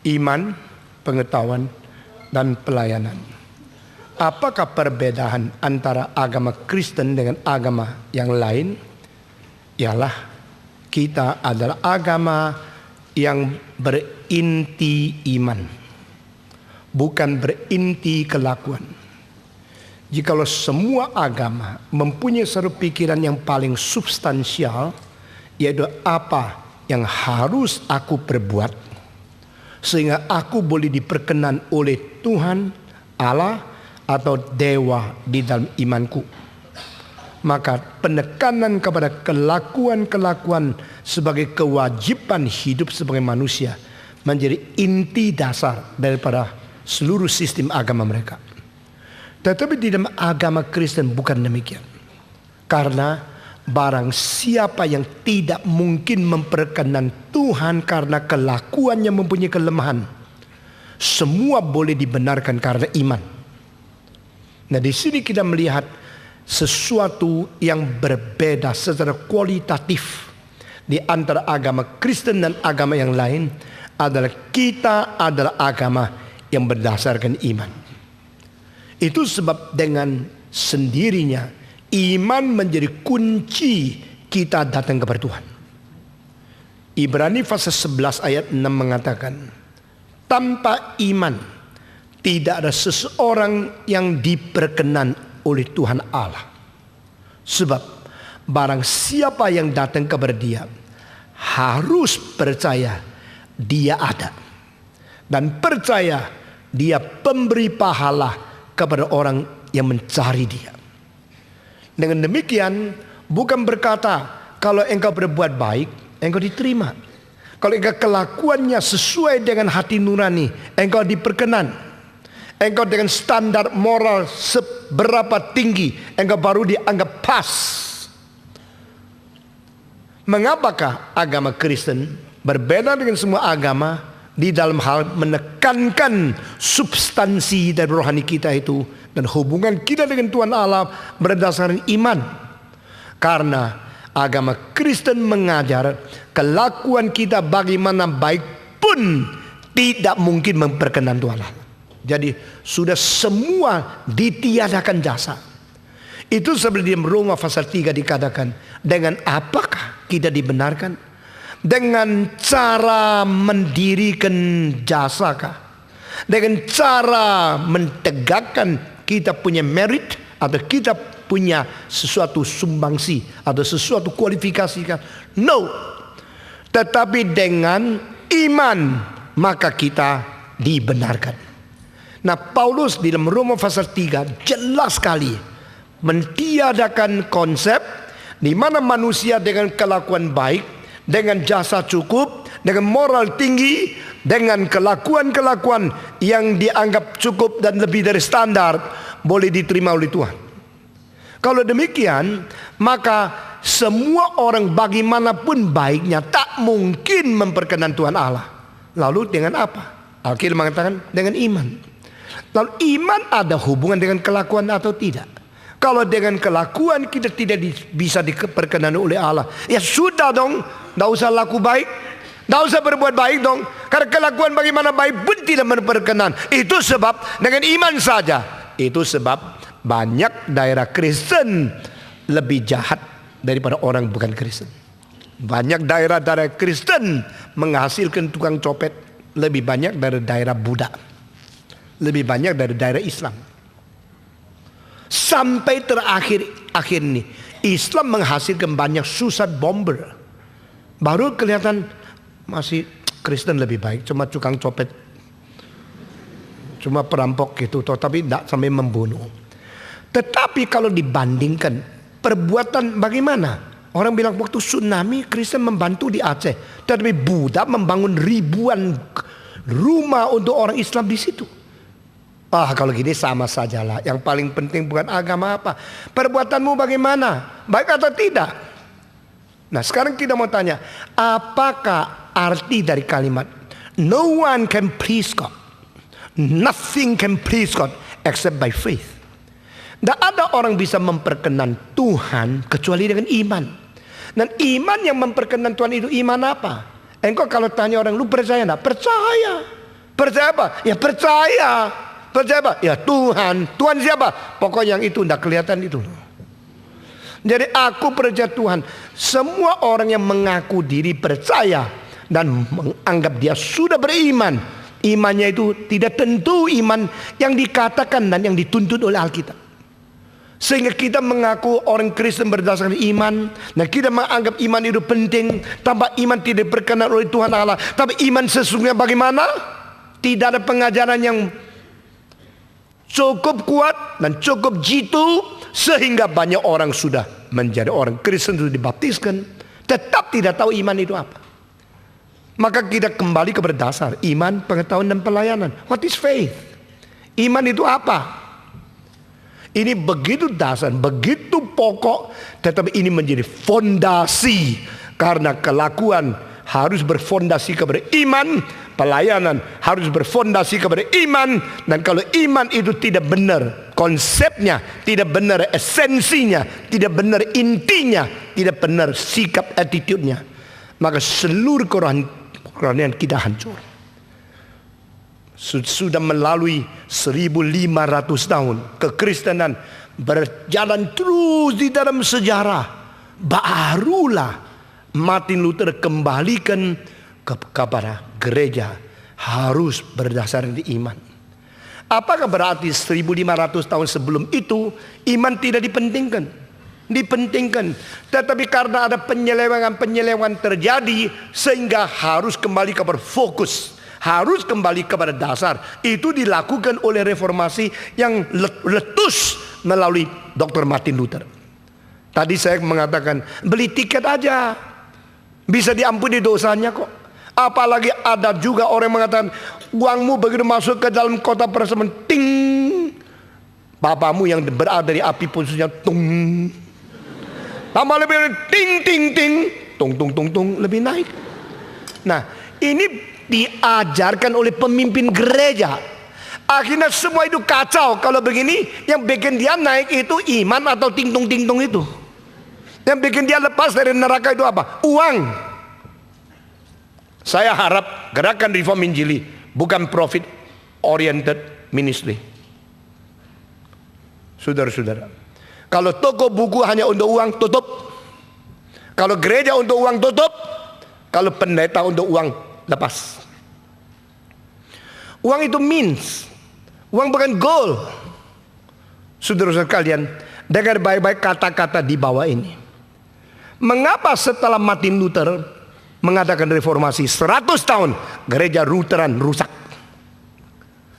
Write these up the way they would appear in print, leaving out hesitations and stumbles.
Iman, pengetahuan, dan pelayanan. Apakah perbedaan antara agama Kristen dengan agama yang lain? Ialah kita adalah agama yang berinti iman, bukan berinti kelakuan. Jikalau semua agama mempunyai satu pikiran yang paling substansial, yaitu apa yang harus aku perbuat sehingga aku boleh diperkenan oleh Tuhan Allah atau dewa di dalam imanku, maka penekanan kepada kelakuan-kelakuan sebagai kewajiban hidup sebagai manusia menjadi inti dasar daripada seluruh sistem agama mereka. Tetapi di dalam agama Kristen bukan demikian. Karena barang siapa yang tidak mungkin memperkenan Tuhan karena kelakuannya mempunyai kelemahan, semua boleh dibenarkan karena iman. Nah, di sini kita melihat sesuatu yang berbeda secara kualitatif di antara agama Kristen dan agama yang lain adalah kita adalah agama yang berdasarkan iman. Itu sebab dengan sendirinya iman menjadi kunci kita datang kepada Tuhan. Ibrani pasal 11 ayat 6 mengatakan, tanpa iman tidak ada seseorang yang diperkenan oleh Tuhan Allah. Sebab barang siapa yang datang kepada Dia harus percaya Dia ada, dan percaya Dia pemberi pahala kepada orang yang mencari Dia. Dengan demikian bukan berkata kalau engkau berbuat baik engkau diterima, kalau engkau kelakuannya sesuai dengan hati nurani engkau diperkenan, engkau dengan standar moral seberapa tinggi engkau baru dianggap pas. Mengapakah agama Kristen berbeda dengan semua agama di dalam hal menekankan substansi dari rohani kita itu dan hubungan kita dengan Tuhan Allah berdasarkan iman? Karena agama Kristen mengajar kelakuan kita bagaimana baik pun tidak mungkin memperkenan Tuhan Allah. Jadi sudah semua ditiadakan jasa. Itu seperti di Roma pasal 3 dikatakan, dengan apakah kita dibenarkan? Dengan cara mendirikan jasakah? Dengan cara mentegakkan kita punya merit atau kita punya sesuatu sumbangsi atau sesuatu kualifikasi? No. Tetapi dengan iman maka kita dibenarkan. Nah, Paulus di dalam Roma pasal 3 jelas sekali mentiadakan konsep di mana manusia dengan kelakuan baik, dengan jasa cukup, dengan moral tinggi, dengan kelakuan-kelakuan yang dianggap cukup dan lebih dari standar boleh diterima oleh Tuhan. Kalau demikian, maka semua orang bagaimanapun baiknya tak mungkin memperkenan Tuhan Allah. Lalu dengan apa? Alkitab mengatakan dengan iman. Lalu iman ada hubungan dengan kelakuan atau tidak? Kalau dengan kelakuan kita tidak bisa diperkenan oleh Allah, ya sudah dong, tidak usah laku baik, tidak usah berbuat baik dong. Karena kelakuan bagaimana baik pun tidak memperkenan. Itu sebab dengan iman saja. Itu sebab banyak daerah Kristen lebih jahat daripada orang bukan Kristen. Banyak daerah-daerah Kristen menghasilkan tukang copet lebih banyak dari daerah Buddha, lebih banyak dari daerah Islam. Sampai terakhir ini Islam menghasilkan banyak suicide bomber. Baru kelihatan masih Kristen lebih baik, cuma tukang copet, cuma perampok gitu, tapi tidak sampai membunuh. Tetapi kalau dibandingkan perbuatan bagaimana? Orang bilang waktu tsunami Kristen membantu di Aceh, tetapi Buddha membangun ribuan rumah untuk orang Islam di situ. Kalau gini sama sajalah. Yang paling penting bukan agama apa, perbuatanmu bagaimana, baik atau tidak. Nah, sekarang kita mau tanya, apakah arti dari kalimat no one can please God, nothing can please God except by faith? Tidak ada orang bisa memperkenan Tuhan kecuali dengan iman. Dan iman yang memperkenan Tuhan itu iman apa? Engkau kalau tanya orang, lu percaya enggak? Percaya. Percaya apa? Ya percaya. Percaya apa? Ya Tuhan. Tuhan siapa? Pokoknya yang itu tidak kelihatan itu. Jadi aku percaya Tuhan. Semua orang yang mengaku diri percaya dan menganggap dia sudah beriman, imannya itu tidak tentu iman yang dikatakan dan yang dituntut oleh Alkitab. Sehingga kita mengaku orang Kristen berdasarkan iman, dan kita menganggap iman itu penting. Tanpa iman tidak berkenan oleh Tuhan Allah. Tapi iman sesungguhnya bagaimana? Tidak ada pengajaran yang cukup kuat dan cukup jitu sehingga banyak orang sudah menjadi orang Kristen, sudah dibaptiskan, tetap tidak tahu iman itu apa. Maka kita kembali kepada dasar iman, pengetahuan dan pelayanan. What is faith? Iman itu apa? Ini begitu dasar, begitu pokok, tetapi ini menjadi fondasi. Karena kelakuan harus berfondasi kepada iman, pelayanan harus berfondasi kepada iman. Dan kalau iman itu tidak benar konsepnya, tidak benar esensinya, tidak benar intinya, tidak benar sikap attitude-nya, maka seluruh kerohanian kita hancur. Sudah melalui 1500 tahun kekristenan berjalan terus di dalam sejarah, barulah Martin Luther kembalikan kepada gereja harus berdasarkan iman. Apakah berarti 1500 tahun sebelum itu iman tidak dipentingkan? Dipentingkan, tetapi karena ada penyelewengan terjadi sehingga harus kembali kepada fokus, harus kembali kepada dasar. Itu dilakukan oleh reformasi yang letus melalui Dr. Martin Luther. Tadi saya mengatakan beli tiket aja bisa diampuni dosanya kok. Apalagi ada juga orang yang mengatakan uangmu begitu masuk ke dalam kota persembahan, ting, bapamu yang berada di api khususnya tung, tambah lebih ting ting ting, tung tung tung tung, lebih naik. Nah, ini diajarkan oleh pemimpin gereja. Akhirnya semua itu kacau. Kalau begini, yang bikin dia naik itu iman atau ting tung itu. Yang bikin dia lepas dari neraka itu apa? Uang. Saya harap gerakan reform Injili bukan profit oriented ministry. Saudara-saudara, kalau toko buku hanya untuk uang, tutup. Kalau gereja untuk uang, tutup. Kalau pendeta untuk uang, lepas. Uang itu means, uang bukan goal. Saudara-saudara kalian, dengar baik-baik kata-kata di bawah ini. Mengapa setelah Martin Luther mengadakan reformasi 100 tahun gereja Lutheran rusak?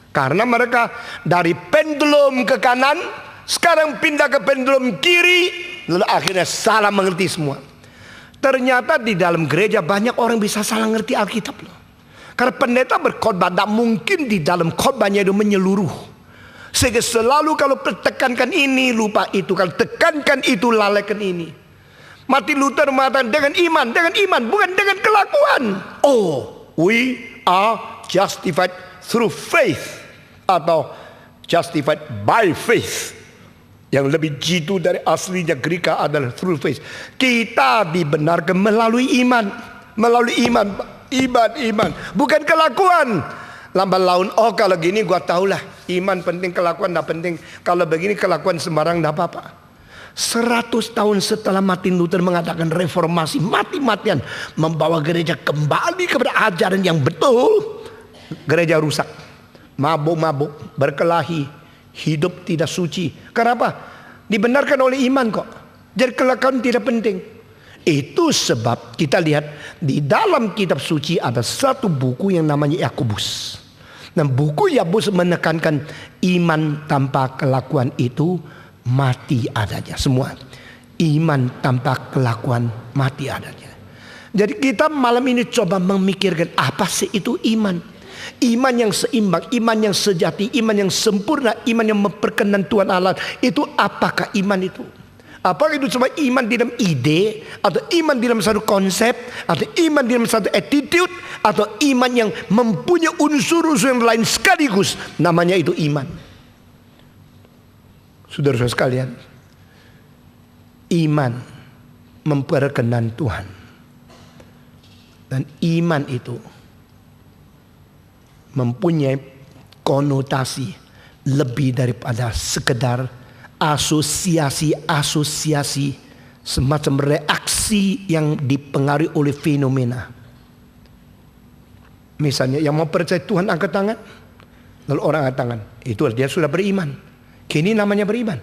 Karena mereka dari pendulum ke kanan, sekarang pindah ke pendulum kiri, lalu akhirnya salah mengerti semua. Ternyata di dalam gereja banyak orang bisa salah ngerti Alkitab loh. Karena pendeta berkhotbah, tidak mungkin di dalam khotbahnya itu menyeluruh. Sehingga selalu kalau tekankan ini lupa itu, kalau tekankan itu lalaikan ini. Martin Luther mengatakan dengan iman, bukan dengan kelakuan. Oh, we are justified through faith atau justified by faith. Yang lebih jitu dari aslinya Greka adalah through faith. Kita dibenarkan melalui iman, iman, bukan kelakuan. Lambat laun, oh kalau gini gua tahulah iman penting, kelakuan tidak penting. Kalau begini kelakuan sembarang tidak apa-apa. 100 tahun setelah Martin Luther mengadakan reformasi mati-matian, membawa gereja kembali kepada ajaran yang betul, gereja rusak, mabuk-mabuk, berkelahi, hidup tidak suci. Kenapa? Dibenarkan oleh iman kok. Jadi kelakuan tidak penting. Itu sebab kita lihat di dalam kitab suci ada satu buku yang namanya Yakobus. Dan buku Yakobus menekankan iman tanpa kelakuan itu mati adanya. Semua iman tanpa kelakuan mati adanya. Jadi kita malam ini coba memikirkan apa sih itu iman. Iman yang seimbang, iman yang sejati, iman yang sempurna, iman yang memperkenan Tuhan Allah. Itu apakah iman itu? Apakah itu cuma iman di dalam ide, atau iman di dalam satu konsep, atau iman di dalam satu attitude, atau iman yang mempunyai unsur-unsur yang lain sekaligus? Namanya itu iman. Saudara-saudara sekalian, iman memperkenan Tuhan. Dan iman itu mempunyai konotasi lebih daripada sekedar asosiasi-asosiasi, semacam reaksi yang dipengaruhi oleh fenomena. Misalnya yang mau percaya Tuhan angkat tangan, lalu orang angkat tangan, itu dia sudah beriman. Kini namanya beriman.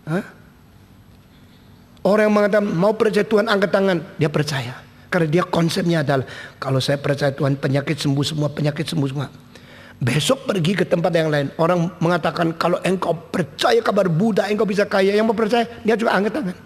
Hah? Orang yang mengatakan mau percaya Tuhan angkat tangan, dia percaya. Karena dia konsepnya adalah kalau saya percaya Tuhan, penyakit sembuh semua, penyakit sembuh semua. Besok pergi ke tempat yang lain, orang mengatakan kalau engkau percaya kabar Buddha, engkau bisa kaya. Yang mau percaya, dia juga angkat tangan.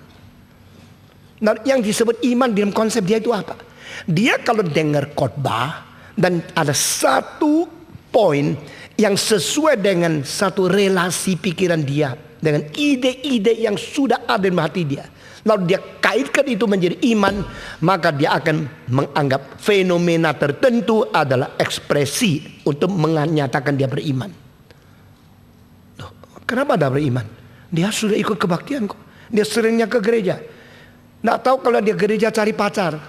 Nah, yang disebut iman dalam konsep dia itu apa? Dia kalau dengar khotbah dan ada satu poin yang sesuai dengan satu relasi pikiran dia dengan ide-ide yang sudah ada di hati dia, lalu dia kaitkan itu menjadi iman, maka dia akan menganggap fenomena tertentu adalah ekspresi untuk menyatakan dia beriman. Loh, kenapa dia beriman? Dia sudah ikut kebaktian kok. Dia seringnya ke gereja. Nggak tahu kalau dia gereja cari pacar.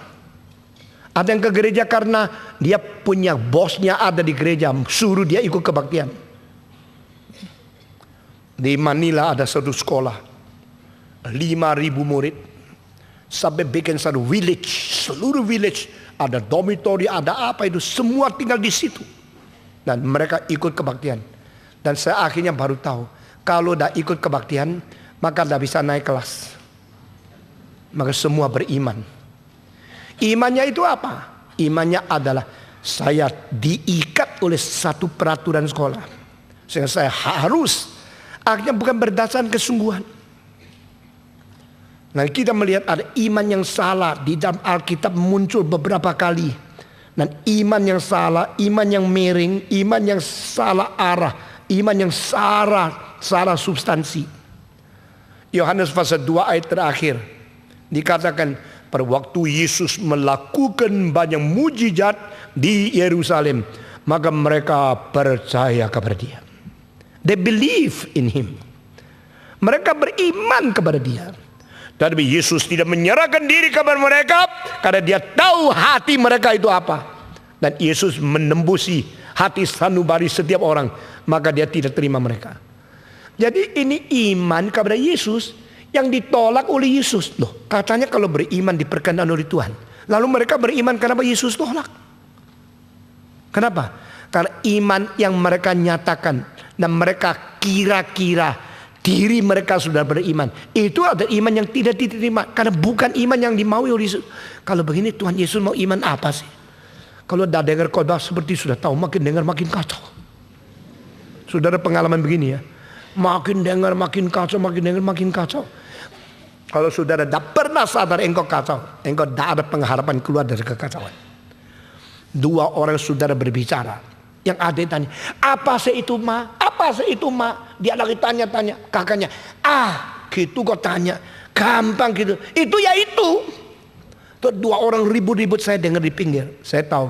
Ada yang ke gereja karena dia punya bosnya ada di gereja, suruh dia ikut kebaktian. Di Manila ada satu sekolah, 5.000 murid, sampai bikin satu village, seluruh village ada dormitory, ada apa itu, semua tinggal di situ. Dan mereka ikut kebaktian. Dan saya akhirnya baru tahu, kalau udah ikut kebaktian, maka tidak bisa naik kelas. Maka semua beriman. Imannya itu apa? Imannya adalah saya diikat oleh satu peraturan sekolah, sehingga saya harus. Akhirnya bukan berdasarkan kesungguhan. Nah, kita melihat ada iman yang salah di dalam Alkitab muncul beberapa kali. Dan iman yang salah, iman yang miring, iman yang salah arah, iman yang salah substansi. Yohanes pasal 2 ayat terakhir dikatakan, pada waktu Yesus melakukan banyak mujizat di Yerusalem, maka mereka percaya kepada dia. They believe in him. Mereka beriman kepada dia. Tapi Yesus tidak menyerahkan diri kepada mereka karena dia tahu hati mereka itu apa. Dan Yesus menembusi hati sanubari setiap orang, maka dia tidak terima mereka. Jadi ini iman kepada Yesus yang ditolak oleh Yesus. Loh, katanya kalau beriman diperkenan oleh Tuhan. Lalu mereka beriman, kenapa Yesus tolak? Kenapa? Karena iman yang mereka nyatakan dan mereka kira-kira diri mereka sudah beriman, itu ada iman yang tidak diterima karena bukan iman yang dimaui oleh Yesus. Kalau begini Tuhan Yesus mau iman apa sih? Kalau dah dengar khotbah seperti sudah tahu, makin dengar makin kacau. Saudara pengalaman begini ya, makin dengar makin kacau, makin dengar makin kacau. Kalau saudara tidak pernah sadar engkau kacau, engkau tidak ada pengharapan keluar dari kekacauan. Dua orang saudara berbicara, yang ada tanya, apa sih itu ma? Apa sih itu ma? Dia lagi tanya-tanya, kakaknya, gitu kok tanya, gampang gitu. Itu ya itu. Tuh dua orang ribut-ribut, saya dengar di pinggir. Saya tahu,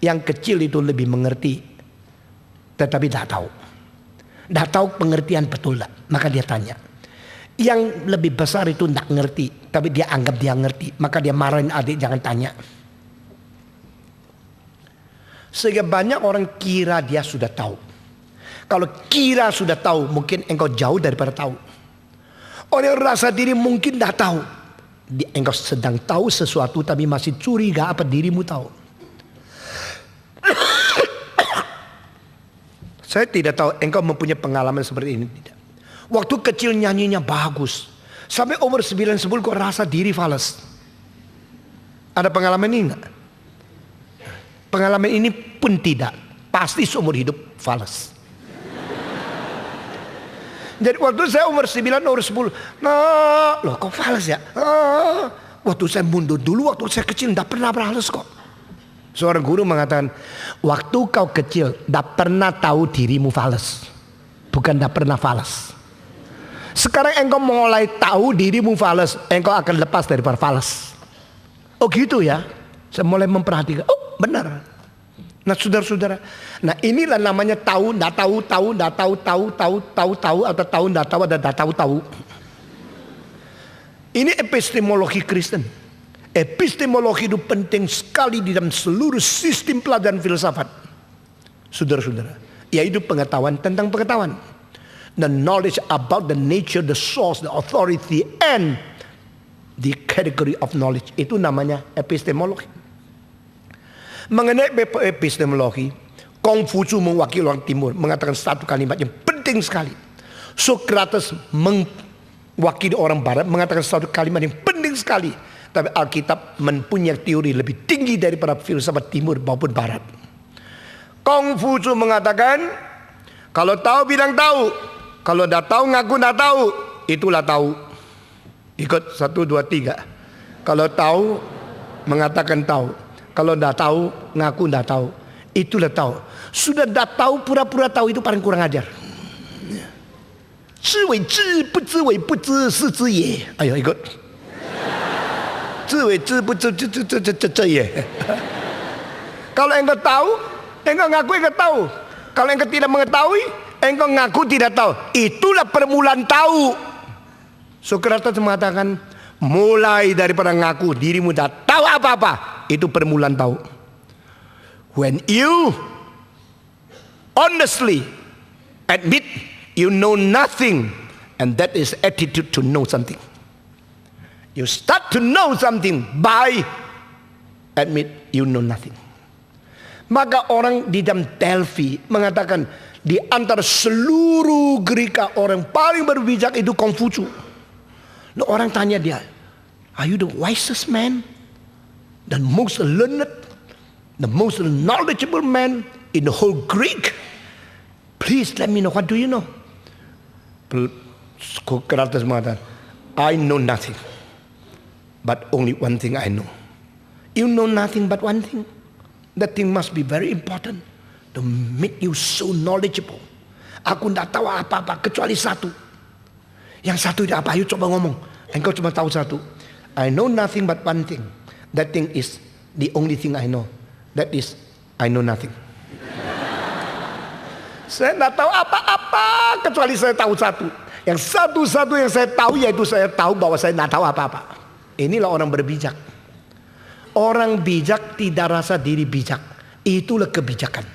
yang kecil itu lebih mengerti, tetapi tidak tahu. Tidak tahu pengertian betul tak? Maka dia tanya. Yang lebih besar itu tidak ngerti, tapi dia anggap dia ngerti, maka dia marahin adik, jangan tanya. Sehingga banyak orang kira dia sudah tahu. Kalau kira sudah tahu, mungkin engkau jauh daripada tahu. Orang rasa diri mungkin tidak tahu, engkau sedang tahu sesuatu tapi masih curiga apa dirimu tahu. Saya tidak tahu engkau mempunyai pengalaman seperti ini tidak. Waktu kecil nyanyinya bagus, sampai umur 9-10 kok rasa diri fales. Ada pengalaman ini enggak? Pengalaman ini pun tidak, pasti seumur hidup fales. Jadi waktu saya umur 9, umur 10, nah, loh kok fales ya? Waktu saya mundur dulu, waktu saya kecil tidak pernah fales kok. Seorang guru mengatakan, waktu kau kecil tidak pernah tahu dirimu fales, bukan tidak pernah fales. Sekarang engkau mulai tahu dirimu fales, engkau akan lepas daripada fales. Oh gitu ya. Saya mulai memperhatikan. Oh benar. Nah saudara-saudara, nah inilah namanya tahu, ndak tahu, tahu, ndak tahu, tahu, atau tahu, ndak tahu, ada ndak tahu. Ini epistemologi Kristen. Epistemologi itu penting sekali di dalam seluruh sistem pelajaran filsafat. Saudara-saudara, yaitu pengetahuan tentang pengetahuan. The knowledge about the nature, the source, the authority, and the category of knowledge. Itu namanya epistemologi. Mengenai epistemologi, Konghucu mewakili orang timur mengatakan satu kalimat yang penting sekali. Socrates mewakili orang barat mengatakan satu kalimat yang penting sekali. Tapi Alkitab mempunyai teori lebih tinggi daripada filsafat timur maupun barat. Konghucu mengatakan, kalau tahu bilang tahu. Kalau dah tahu ngaku dah tahu, itulah tahu. Ikut 1, 2, 3. Kalau tahu mengatakan tahu. Kalau dah tahu ngaku dah tahu, itulah tahu. Sudah dah tahu pura-pura tahu itu paling kurang ajar. Ayo ikut. Kalau engkau tahu, engkau ngaku engkau tahu. Kalau engkau tidak mengetahui, engkau ngaku tidak tahu. Itulah permulaan tahu. Socrates mengatakan, mulai daripada ngaku dirimu dah tahu apa-apa, itu permulaan tahu. When you honestly admit you know nothing, and that is attitude to know something. You start to know something by admit you know nothing. Maka orang di dalam Delphi mengatakan, di antara seluruh Greka orang paling berbijak itu Konghucu. Nah, orang tanya dia, are you the wisest man, the most learned, the most knowledgeable man in the whole Greek? Please let me know, what do you know? Socrates mengatakan, I know nothing, but only one thing I know. You know nothing but one thing. That thing must be very important to make you so knowledgeable. Aku tidak tahu apa-apa kecuali satu. Yang satu itu apa? Ayo coba ngomong. Engkau cuma tahu satu. I know nothing but one thing. That thing is the only thing I know. That is, I know nothing. Saya tidak tahu apa-apa kecuali saya tahu satu. Yang satu-satu yang saya tahu yaitu saya tahu bahwa saya tidak tahu apa-apa. Inilah orang berbijak. Orang bijak tidak rasa diri bijak. Itulah kebijakan.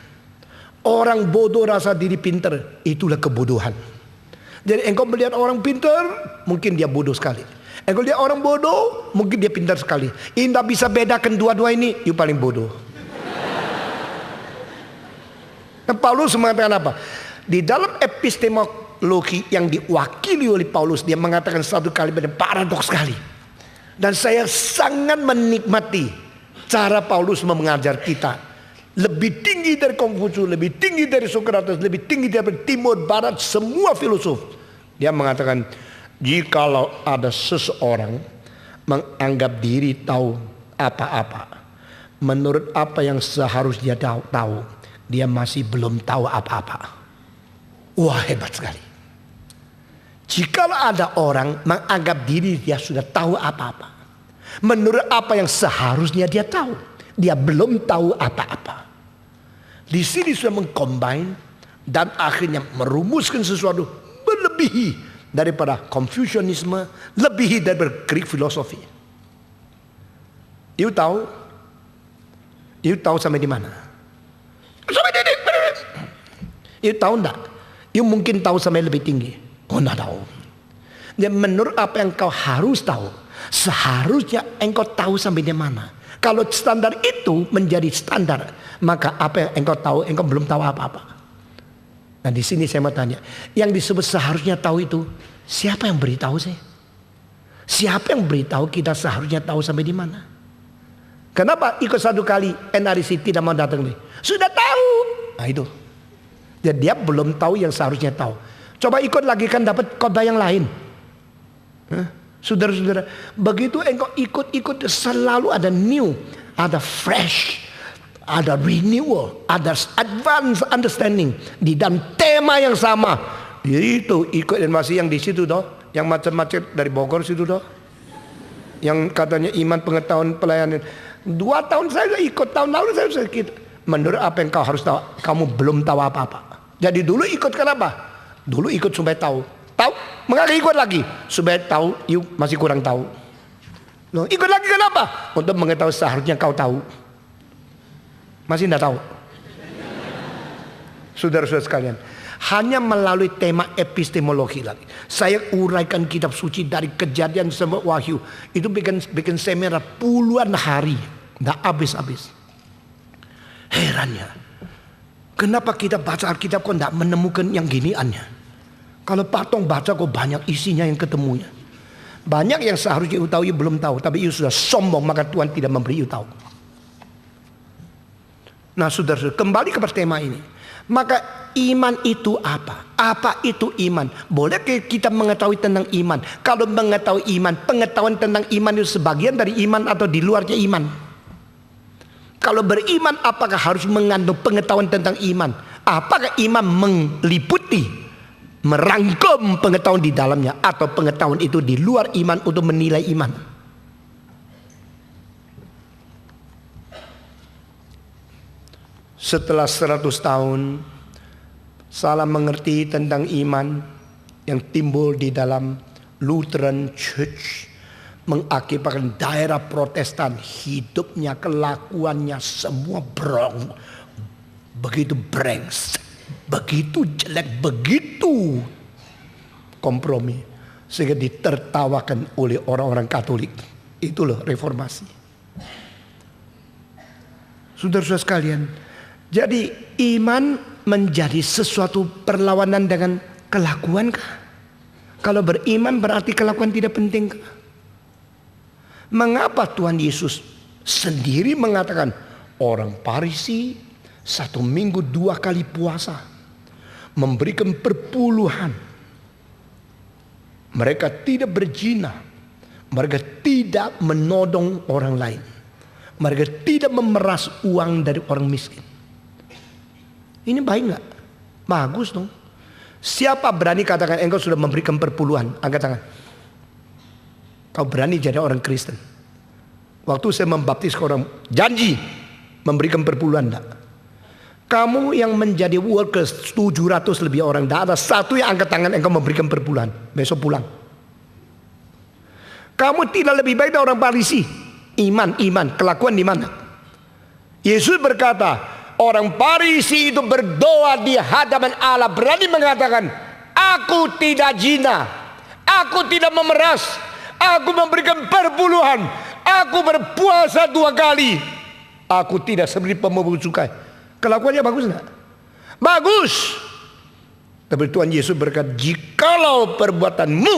Orang bodoh rasa diri pintar. Itulah kebodohan. Jadi engkau melihat orang pintar, mungkin dia bodoh sekali. Engkau lihat orang bodoh, mungkin dia pintar sekali. Tidak bisa bedakan dua-dua ini, you paling bodoh. Dan Paulus mengatakan apa? Di dalam epistemologi yang diwakili oleh Paulus, dia mengatakan satu kalimat yang paradoks sekali. Dan saya sangat menikmati cara Paulus mengajar kita. Lebih tinggi dari Konghucu, lebih tinggi dari Socrates, lebih tinggi dari Timur Barat, semua filosof. Dia mengatakan, jikalau ada seseorang menganggap diri tahu apa-apa, menurut apa yang seharusnya dia tahu, dia masih belum tahu apa-apa. Wah, hebat sekali. Jikalau ada orang menganggap diri dia sudah tahu apa-apa, menurut apa yang seharusnya dia tahu, dia belum tahu apa-apa. Di sini sudah mengcombine dan akhirnya merumuskan sesuatu melebihi daripada Confucianisme, lebihi daripada Greek filosofi. You tahu sampai di mana? Sampai di mana? You tahu enggak? You mungkin tahu sampai lebih tinggi. Oh, tidak tahu. Dan menurut apa yang kau harus tahu, seharusnya engkau tahu sampai di mana. Kalau standar itu menjadi standar, maka apa yang engkau tahu, engkau belum tahu apa-apa. Nah, di sini saya mau tanya, yang disebut seharusnya tahu itu, siapa yang beritahu sih? Siapa yang beritahu kita seharusnya tahu sampai di mana? Kenapa ikut satu kali NRC tidak mau datang nih? Sudah tahu. Nah, itu. Jadi dia belum tahu yang seharusnya tahu. Coba ikut lagi kan dapat khotbah yang lain. Saudara-saudara, begitu engkau ikut-ikut selalu ada new, ada fresh, ada renewal, ada advanced understanding di dalam tema yang sama. Itu ikut dan masih yang di situ toh, yang macam-macam dari Bogor situ toh, yang katanya iman, pengetahuan, pelayanan. 2 tahun saya sudah ikut, tahun lalu saya sudah ikut. Menurut apa yang kau harus tahu, kamu belum tahu apa-apa. Jadi dulu ikut kenapa? Dulu ikut supaya tahu, mengapa ikut lagi? Supaya tahu, you masih kurang tahu. Loh, ikut lagi kenapa? Untuk mengetahui seharusnya kau tahu. Masih tidak tahu. Saudara-saudara sekalian, hanya melalui tema epistemologi lagi. Saya uraikan kitab suci dari Kejadian sampai Wahyu. Itu bikin seminar puluhan hari. Nggak habis-habis. Herannya, kenapa kita baca Alkitab kok nggak menemukan yang giniannya? Kalau Patong baca kok banyak isinya yang ketemunya. Banyak yang seharusnya you tahu, you belum tahu. Tapi you sudah sombong, maka Tuhan tidak memberi you tahu. Nah saudara-saudara, kembali kepada tema ini. Maka iman itu apa? Apa itu iman? Boleh kita mengetahui tentang iman? Kalau mengetahui iman, pengetahuan tentang iman itu sebagian dari iman atau di luarnya iman? Kalau beriman, apakah harus mengandung pengetahuan tentang iman? Apakah iman meliputi, merangkum pengetahuan di dalamnya, atau pengetahuan itu di luar iman untuk menilai iman? Setelah 100 tahun salah mengerti tentang iman yang timbul di dalam Lutheran Church, mengakibatkan daerah Protestan hidupnya, kelakuannya semua begitu brengsek, begitu jelek, begitu kompromi, sehingga ditertawakan oleh orang-orang Katolik. Itu loh reformasi. Saudara-saudara sekalian, jadi iman menjadi sesuatu perlawanan dengan kelakuan kah? Kalau beriman berarti kelakuan tidak penting kah? Mengapa Tuhan Yesus sendiri mengatakan orang Farisi 1 minggu 2 kali puasa, memberikan perpuluhan, mereka tidak berzina, mereka tidak menodong orang lain, mereka tidak memeras uang dari orang miskin. Ini baik nggak? Bagus dong. Siapa berani katakan engkau sudah memberikan perpuluhan? Angkat tangan. Kau berani jadi orang Kristen? Waktu saya membaptis orang, janji memberikan perpuluhan enggak? Kamu yang menjadi workers 700 lebih orang, tidak ada satu yang angkat tangan engkau memberikan perpuluhan. Besok pulang. Kamu tidak lebih baik dari orang Farisi. Iman, kelakuan di mana? Yesus berkata, orang Farisi itu berdoa di hadapan Allah, berani mengatakan, aku tidak zina, aku tidak memeras, aku memberikan perpuluhan, aku berpuasa 2 kali, aku tidak seperti pemabuk cukai. Kelakuannya bagus enggak? Bagus. Tapi Tuhan Yesus berkata, jikalau perbuatanmu,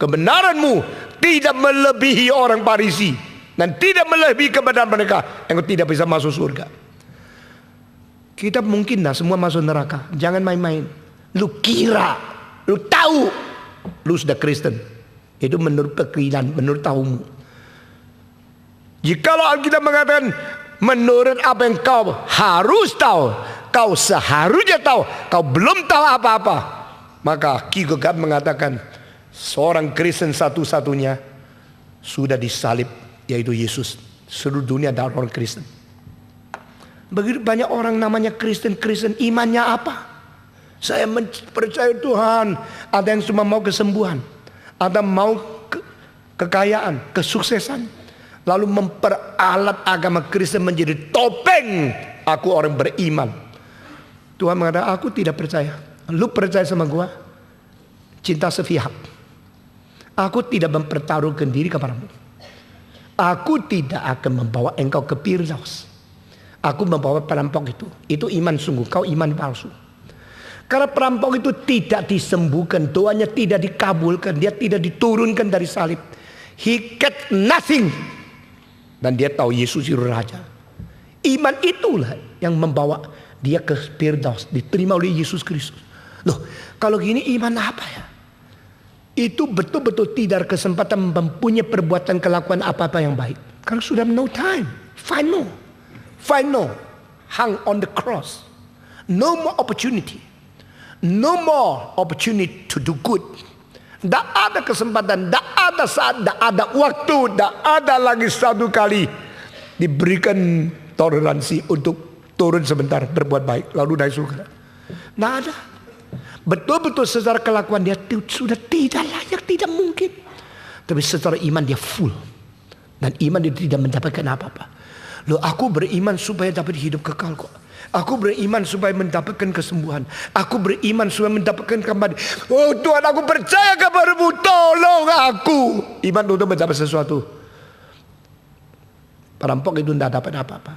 kebenaranmu tidak melebihi orang Farisi dan tidak melebihi kebenaran mereka, engkau tidak bisa masuk surga. Kita mungkin dah semua masuk neraka. Jangan main-main. Lu kira, lu tahu, lu sudah Kristen. Itu menurut pikiran, menurut tahumu. Jikalau Alkitab mengatakan menurut apa yang kau harus tahu, kau seharusnya tahu, kau belum tahu apa-apa, maka Kierkegaard mengatakan seorang Kristen satu-satunya sudah disalib, yaitu Yesus. Seluruh dunia ada orang Kristen. Begitu banyak orang namanya Kristen, imannya apa? Saya percaya Tuhan. Ada yang cuma mau kesembuhan, ada mau kekayaan, kesuksesan, lalu memperalat agama Kristen menjadi topeng. Aku orang beriman. Tuhan mengatakan, aku tidak percaya. Lu percaya sama gua? Cinta sepihak. Aku tidak mempertaruhkan diri kepadamu. Aku tidak akan membawa engkau ke Firdaus. Aku membawa perampok itu. Itu iman sungguh. Kau iman palsu. Karena perampok itu tidak disembuhkan. Doanya tidak dikabulkan. Dia tidak diturunkan dari salib. He get nothing. Dan dia tahu Yesus itu Raja. Iman itulah yang membawa dia ke Firdaus. Diterima oleh Yesus Kristus. Loh, kalau gini iman apa ya? Itu betul-betul tidak kesempatan mempunyai perbuatan kelakuan apa-apa yang baik. Karena sudah no time. Final. Hang on the cross. No more opportunity. No more opportunity to do good. Tidak ada kesempatan, tidak ada saat, tidak ada waktu, tidak ada lagi satu kali diberikan toleransi untuk turun sebentar berbuat baik lalu naik surga. Tidak ada. Betul-betul secara kelakuan dia sudah tidak layak, tidak mungkin. Tapi secara iman dia full. Dan iman dia tidak mendapatkan apa-apa. Loh, aku beriman supaya dapat hidup kekal kok. Aku beriman supaya mendapatkan kesembuhan. Aku beriman supaya mendapatkan kembali. Oh Tuhan, aku percaya kepadamu, tolong aku. Iman untuk mendapat sesuatu. Perampok itu tidak dapat apa-apa,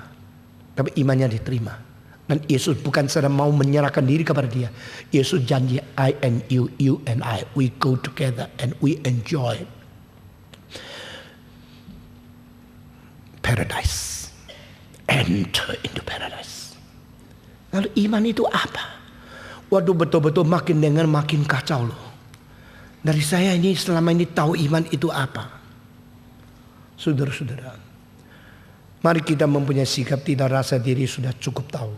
tapi imannya diterima. Dan Yesus bukan sedang mau menyerahkan diri kepada dia. Yesus janji, I and you, you and I, we go together and we enjoy paradise. Enter into paradise. Lalu iman itu apa? Waduh, betul-betul makin dengar makin kacau loh. Dari saya ini selama ini tahu iman itu apa. Saudara-saudara, mari kita mempunyai sikap tidak rasa diri sudah cukup tahu.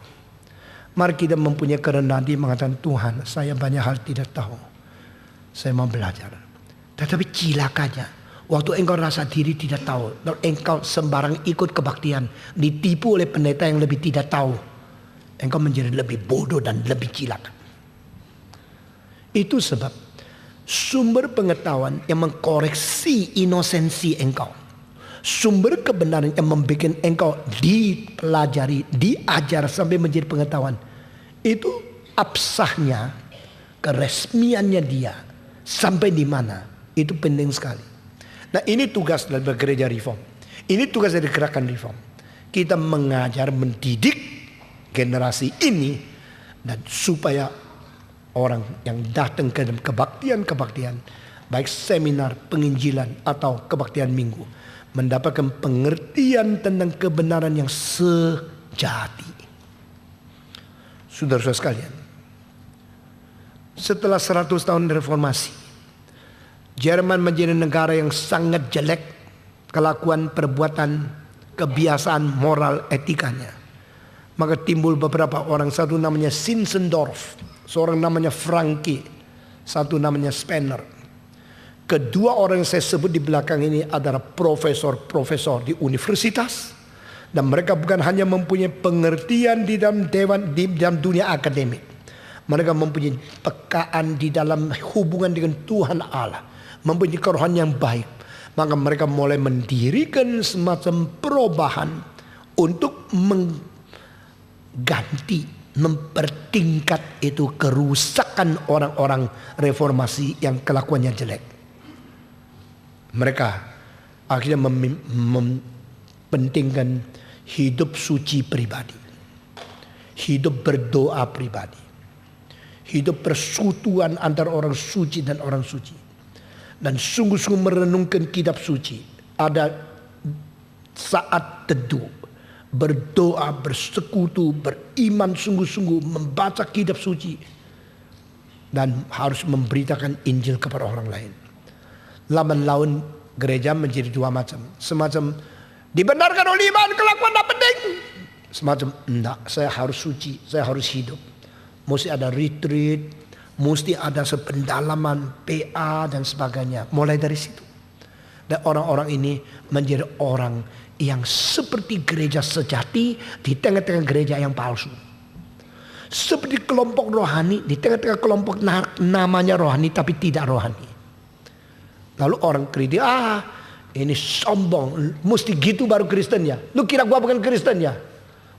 Mari kita mempunyai kerendahan diri mengatakan, Tuhan, saya banyak hal tidak tahu. Saya mau belajar. Tetapi cilakanya, waktu engkau rasa diri tidak tahu, lalu engkau sembarang ikut kebaktian, ditipu oleh pendeta yang lebih tidak tahu, engkau menjadi lebih bodoh dan lebih cilaka. Itu sebab sumber pengetahuan yang mengkoreksi inosensi engkau, sumber kebenaran yang membuat engkau dipelajari, diajar sampai menjadi pengetahuan, itu absahnya, keresmiannya dia sampai di mana, itu penting sekali. Nah, ini tugas dari gereja reform. Ini tugas dari gerakan reform. Kita mengajar, mendidik generasi ini, dan supaya orang yang datang ke kebaktian-kebaktian, baik seminar, penginjilan atau kebaktian minggu, mendapatkan pengertian tentang kebenaran yang sejati. Saudara-saudara sekalian, setelah 100 tahun reformasi, Jerman menjadi negara yang sangat jelek kelakuan, perbuatan, kebiasaan, moral, etikanya. Maka timbul beberapa orang, satu namanya Zinzendorf, seorang namanya Franke, satu namanya Spener. Kedua orang yang saya sebut di belakang ini adalah profesor-profesor di universitas. Dan mereka bukan hanya mempunyai pengertian di dalam dunia akademik. Mereka mempunyai pekaan di dalam hubungan dengan Tuhan Allah, mempunyai kerohanian yang baik. Maka mereka mulai mendirikan semacam perubahan untuk mengganti, mempertingkat itu kerusakan orang-orang reformasi yang kelakuannya jelek. Mereka akhirnya mempentingkan hidup suci pribadi, hidup berdoa pribadi, hidup persekutuan antara orang suci dan orang suci, dan sungguh-sungguh merenungkan kitab suci. Ada saat teduh, berdoa, bersekutu, beriman sungguh-sungguh, membaca kitab suci, dan harus memberitakan Injil kepada orang lain. Laman laun gereja menjadi dua macam. Semacam dibenarkan oleh iman, kelakuan tidak penting. Semacam enggak, saya harus suci, saya harus hidup. Mesti ada retreat, mesti ada sependalaman, PA dan sebagainya. Mulai dari situ. Dan orang-orang ini menjadi orang yang seperti gereja sejati di tengah-tengah gereja yang palsu. Seperti kelompok rohani di tengah-tengah kelompok namanya rohani tapi tidak rohani. Lalu orang kritik, ini sombong, mesti gitu baru Kristen ya. Lu kira gua bukan Kristen ya?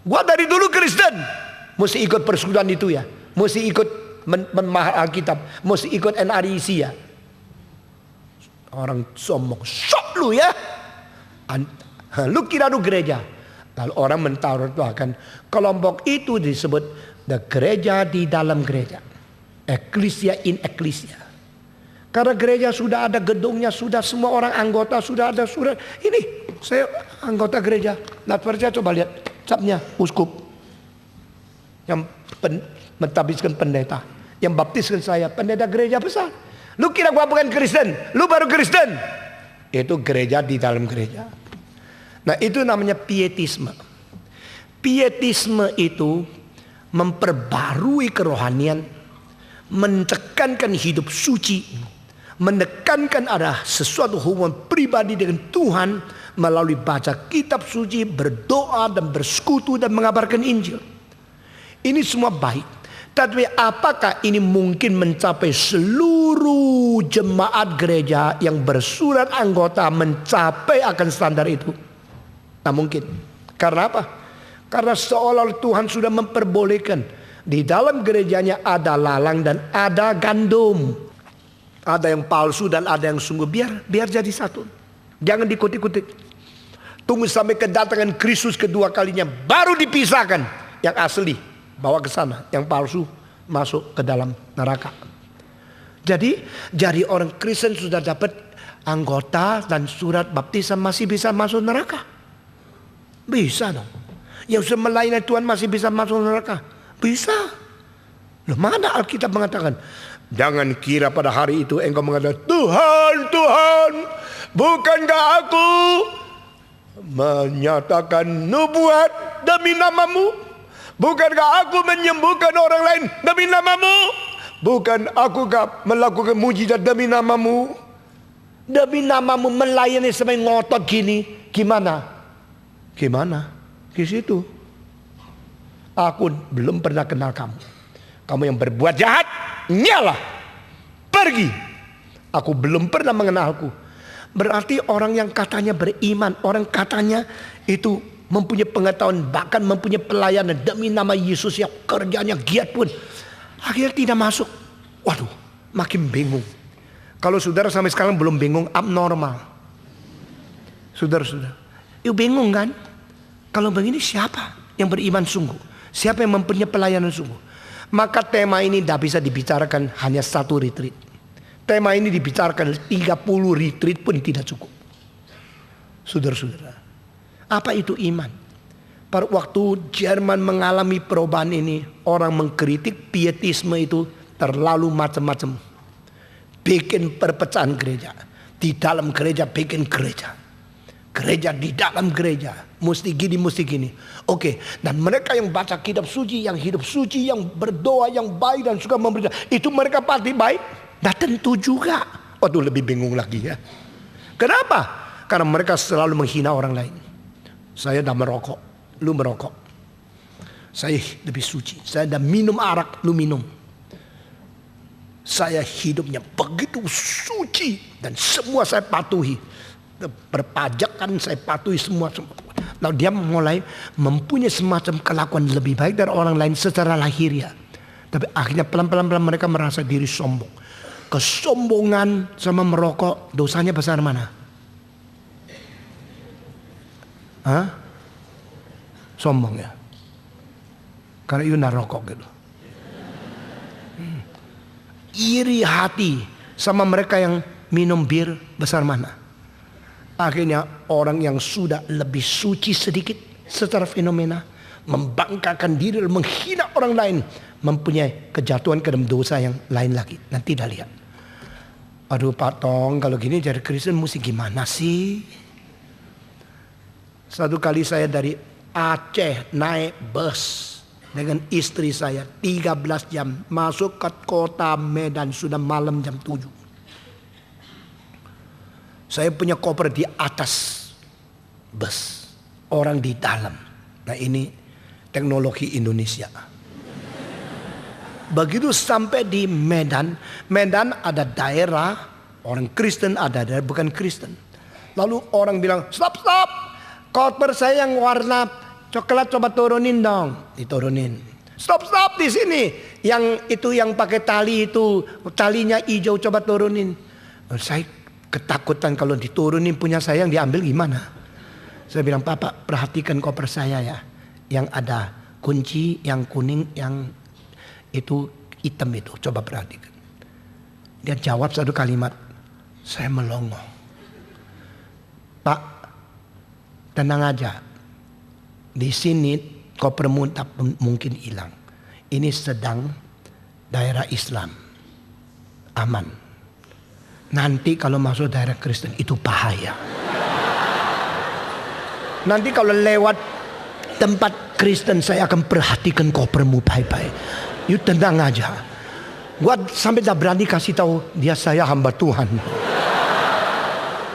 Gua dari dulu Kristen. Mesti ikut persekutuan itu ya. Mesti ikut memahal Alkitab. Mesti ikut NRIC ya. Orang sombong, sok lu ya. Lu kira lu gereja. Lalu orang mentaruhkan kelompok itu disebut the gereja di dalam gereja. Ecclesia in ecclesia. Karena gereja sudah ada gedungnya, sudah semua orang anggota sudah ada, sudah ini saya anggota gereja. Nah percaya coba lihat capnya uskup yang mentabiskan pendeta, yang baptiskan saya pendeta gereja besar. Lu kira gua bukan Kristen? Lu baru Kristen. Itu gereja di dalam gereja. Nah itu namanya pietisme. Pietisme itu memperbarui kerohanian, menekankan hidup suci, menekankan ada sesuatu hubungan pribadi dengan Tuhan melalui baca kitab suci, berdoa dan bersekutu dan mengabarkan Injil. Ini semua baik. Tapi apakah ini mungkin mencapai seluruh jemaat gereja yang bersurat anggota mencapai akan standar itu? Nah mungkin. Karena apa? Karena seolah Tuhan sudah memperbolehkan. Di dalam gerejanya ada lalang dan ada gandum. Ada yang palsu dan ada yang sungguh. Biar jadi satu. Jangan dikutik-kutik. Tunggu sampai kedatangan Kristus kedua kalinya. Baru dipisahkan. Yang asli bawa ke sana. Yang palsu masuk ke dalam neraka. Jadi orang Kristen sudah dapat anggota dan surat baptisan masih bisa masuk neraka. Bisa dong. Yang sudah melayani Tuhan masih bisa masuk neraka. Bisa. Loh, mana Alkitab mengatakan, jangan kira pada hari itu engkau mengatakan, Tuhan, Tuhan, bukankah aku menyatakan nubuat demi namamu? Bukankah aku menyembuhkan orang lain demi namamu? Bukan aku melakukan mujizat demi namamu? Demi namamu melayani sampai ngotot gini. Gimana? Di situ. Aku belum pernah kenal kamu. Kamu yang berbuat jahat, nyalah. Pergi. Aku belum pernah mengenalku. Berarti orang yang katanya beriman, orang katanya itu mempunyai pengetahuan, bahkan mempunyai pelayanan demi nama Yesus yang kerjanya giat pun, akhirnya tidak masuk. Waduh, makin bingung. Kalau saudara sampai sekarang belum bingung, abnormal. Saudara-saudara, yuk bingung kan? Kalau begini siapa yang beriman sungguh? Siapa yang mempunyai pelayanan sungguh? Maka tema ini tidak bisa dibicarakan hanya satu retreat. Tema ini dibicarakan 30 retreat pun tidak cukup. Saudara-saudara, apa itu iman? Pada waktu Jerman mengalami perubahan ini, orang mengkritik pietisme itu terlalu macam-macam. Bikin perpecahan gereja. Di dalam gereja bikin gereja. Gereja di dalam gereja. Mesti gini. Oke. Dan mereka yang baca kitab suci, yang hidup suci, yang berdoa, yang baik dan suka memberikan. Itu mereka pasti baik? Nah tentu juga. Waduh, lebih bingung lagi ya. Kenapa? Karena mereka selalu menghina orang lain. Saya dah merokok, lu merokok. Saya lebih suci. Saya dah minum arak, lu minum. Saya hidupnya begitu suci. Dan semua saya patuhi. Perpajakan saya patuhi semua. Lalu dia mulai mempunyai semacam kelakuan lebih baik dari orang lain secara lahiriah. Tapi akhirnya pelan-pelan mereka merasa diri sombong. Kesombongan sama merokok dosanya besar mana? Hah? Sombong ya? Karena itu narokok gitu. Iri hati sama mereka yang minum bir besar mana? Akhirnya orang yang sudah lebih suci sedikit secara fenomena, membanggakan diri dan menghina orang lain, mempunyai kejatuhan ke dalam dosa yang lain lagi. Nanti dah lihat. Aduh Pak Tong, kalau gini jadi Kristen mesti gimana sih? Satu kali saya dari Aceh naik bus dengan istri saya 13 jam masuk ke kota Medan, sudah malam jam 7. Saya punya koper di atas bus, orang di dalam. Nah ini teknologi Indonesia. Begitu sampai di Medan ada daerah orang Kristen, ada daerah bukan Kristen. Lalu orang bilang, stop, koper saya yang warna coklat coba turunin dong, diturunin. Stop di sini, yang itu yang pakai tali itu talinya hijau coba turunin. Saya ketakutan kalau diturunin punya saya yang diambil gimana. Saya bilang, Bapak perhatikan koper saya ya. Yang ada kunci yang kuning, yang itu hitam itu. Coba perhatikan. Dia jawab satu kalimat. Saya melongo. Pak, tenang aja. Di sini kopermu tak mungkin hilang. Ini sedang daerah Islam. Aman. Nanti kalau masuk daerah Kristen itu bahaya. Nanti kalau lewat tempat Kristen saya akan perhatikan kopermu baik-baik. You tenang aja. Gua sampai tak berani kasih tahu dia saya hamba Tuhan.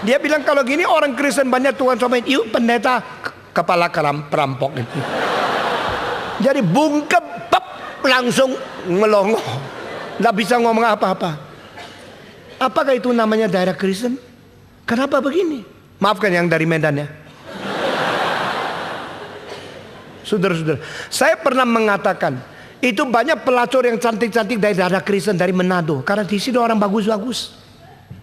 Dia bilang kalau gini orang Kristen banyak Tuhan sama you pendeta kepala perampok itu. Jadi bungkep langsung melongo. Nggak bisa ngomong apa-apa. Apakah itu namanya daerah Kristen? Kenapa begini? Maafkan yang dari Medan ya. Saudara-saudara, saya pernah mengatakan, itu banyak pelacur yang cantik-cantik dari daerah Kristen, dari Manado. Karena di sini orang bagus-bagus.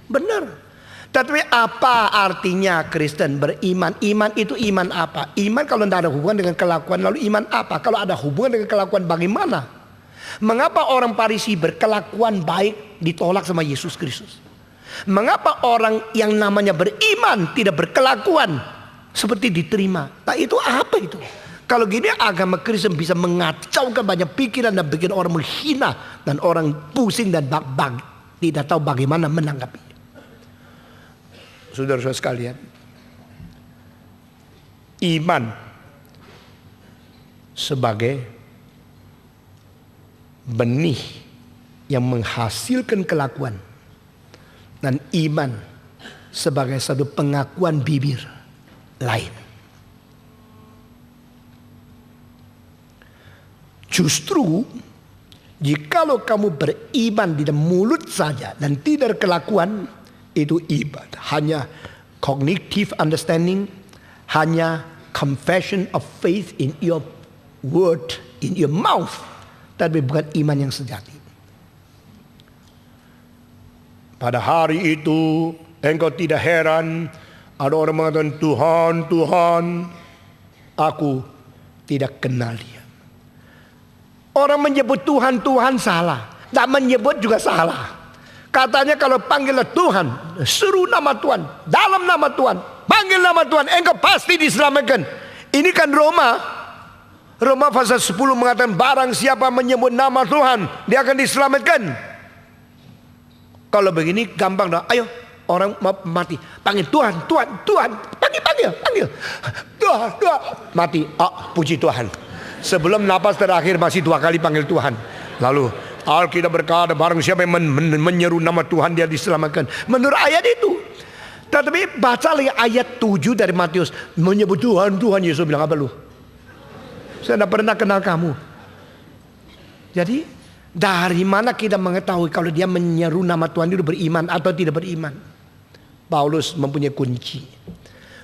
Benar. Tapi apa artinya Kristen beriman? Iman itu iman apa? Iman kalau tidak ada hubungan dengan kelakuan, lalu iman apa? Kalau ada hubungan dengan kelakuan, bagaimana? Mengapa orang Farisi berkelakuan baik ditolak sama Yesus Kristus? Mengapa orang yang namanya beriman tidak berkelakuan seperti diterima? Nah, itu apa itu? Kalau gini agama Kristen bisa mengacaukan banyak pikiran dan bikin orang menghina dan orang pusing dan tidak tahu bagaimana menanggapi. Saudara-saudara sekalian, iman sebagai benih yang menghasilkan kelakuan, dan iman sebagai satu pengakuan bibir lain. Justru jikalau kamu beriman di dalam mulut saja dan tidak kelakuan, itu ibadah. Hanya cognitive understanding, hanya confession of faith in your word, in your mouth, tapi bukan iman yang sejati. Pada hari itu engkau tidak heran ada orang mengatakan, Tuhan, Tuhan, aku tidak kenal dia. Orang menyebut Tuhan, Tuhan salah. Tak menyebut juga salah. Katanya kalau panggillah Tuhan, seru nama Tuhan, dalam nama Tuhan, panggil nama Tuhan, engkau pasti diselamatkan. Ini kan Roma pasal 10 mengatakan, barang siapa menyebut nama Tuhan, dia akan diselamatkan. Kalau begini gampang dah. Ayo, orang mati, panggil Tuhan, Tuhan, Tuhan, panggil. Tuhan, mati. Puji Tuhan. Sebelum napas terakhir masih 2 kali panggil Tuhan. Lalu Alkitab berkata, barang siapa yang menyeru nama Tuhan, dia diselamatkan. Menurut ayat itu. Tetapi baca lagi ayat 7 dari Matius, menyebut Tuhan, Tuhan. Yesus bilang, apa lu? Saya tidak pernah kenal kamu. Jadi dari mana kita mengetahui kalau dia menyeru nama Tuhan itu beriman atau tidak beriman? Paulus mempunyai kunci.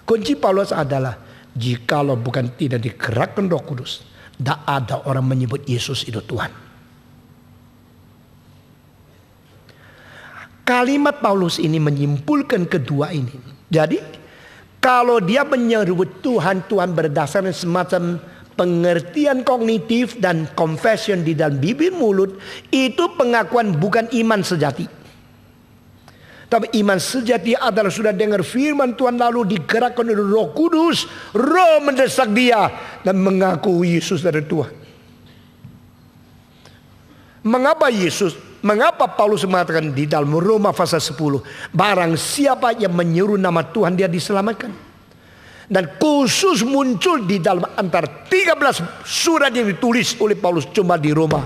Kunci Paulus adalah, jikalau bukan tidak digerakkan Roh Kudus, tidak ada orang menyebut Yesus itu Tuhan. Kalimat Paulus ini menyimpulkan kedua ini. Jadi kalau dia menyebut Tuhan, Tuhan berdasarkan semacam pengertian kognitif dan confession di dalam bibir mulut, itu pengakuan bukan iman sejati. Tapi iman sejati adalah sudah dengar firman Tuhan lalu digerakkan oleh Roh Kudus. Roh mendesak dia dan mengaku Yesus dari Tuhan. Mengapa Paulus mengatakan di dalam Roma pasal 10, barang siapa yang menyeru nama Tuhan, dia diselamatkan. Dan khusus muncul di dalam antara 13 surat yang ditulis oleh Paulus cuma di Roma.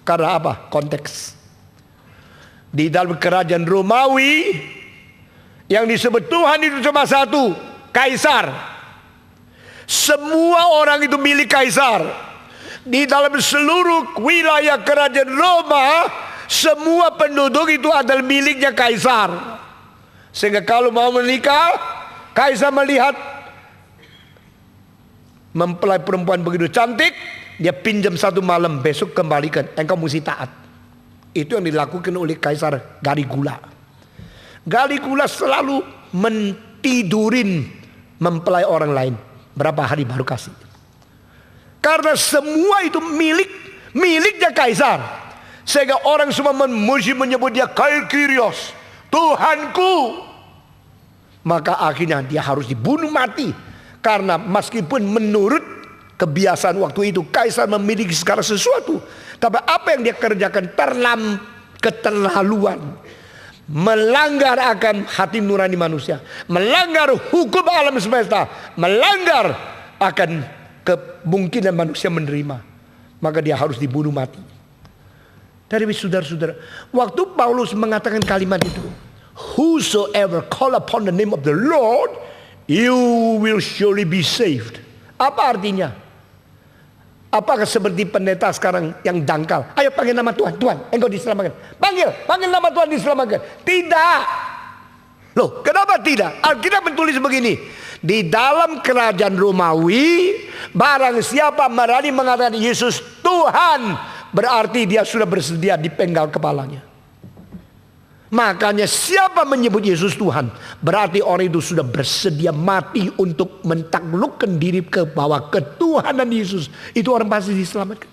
Karena apa? Konteks. Di dalam kerajaan Romawi yang disebut Tuhan itu cuma satu, Kaisar. Semua orang itu milik Kaisar. Di dalam seluruh wilayah kerajaan Roma, semua penduduk itu adalah miliknya Kaisar. Sehingga kalau mau menikah, Kaisar melihat mempelai perempuan begitu cantik, dia pinjam 1 malam, besok kembalikan, engkau mesti taat. Itu yang dilakukan oleh Kaisar Caligula. Caligula selalu mentidurin mempelai orang lain. Berapa hari baru kasih. Karena semua itu miliknya Kaisar. Sehingga orang semua menyebut dia Kyrios, Tuhanku. Maka akhirnya dia harus dibunuh mati. Karena meskipun menurut kebiasaan waktu itu Kaisar memiliki segala sesuatu, tapi apa yang dia kerjakan keterlaluan, melanggar akan hati nurani manusia, melanggar hukum alam semesta, melanggar akan kemungkinan manusia menerima, maka dia harus dibunuh mati. Dari saudara-saudara, waktu Paulus mengatakan kalimat itu, whosoever call upon the name of the Lord, you will surely be saved. Apa artinya? Apakah seperti pendeta sekarang yang dangkal? Ayo panggil nama Tuhan, Tuhan, engkau diselamatkan. Panggil nama Tuhan, diselamatkan. Tidak. Loh, kenapa tidak? Alkitab menulis begini. Di dalam kerajaan Romawi, barang siapa berani mengatakan Yesus Tuhan, berarti dia sudah bersedia dipenggal kepalanya. Makanya siapa menyebut Yesus Tuhan, berarti orang itu sudah bersedia mati untuk mentaklukkan diri ke bawah ketuhanan Yesus. Itu orang pasti diselamatkan.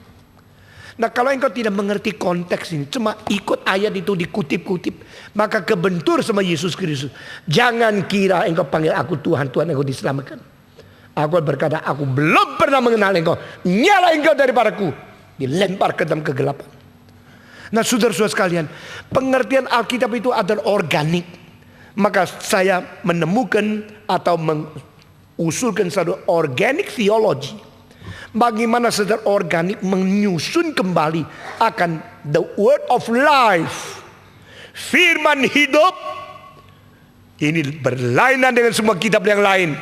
Nah, kalau engkau tidak mengerti konteks ini, cuma ikut ayat itu dikutip-kutip, maka kebentur sama Yesus Kristus. Jangan kira engkau panggil aku Tuhan, Tuhan engkau diselamatkan. Aku berkata, aku belum pernah mengenal engkau. Nyala engkau daripadaku. Dilempar ke dalam kegelapan. Nah, saudara-saudara sekalian, pengertian Alkitab itu adalah organik. Maka saya menemukan atau mengusulkan satu organic theology. Bagaimana secara organik menyusun kembali akan the word of life. Firman hidup. Ini berlainan dengan semua kitab yang lain.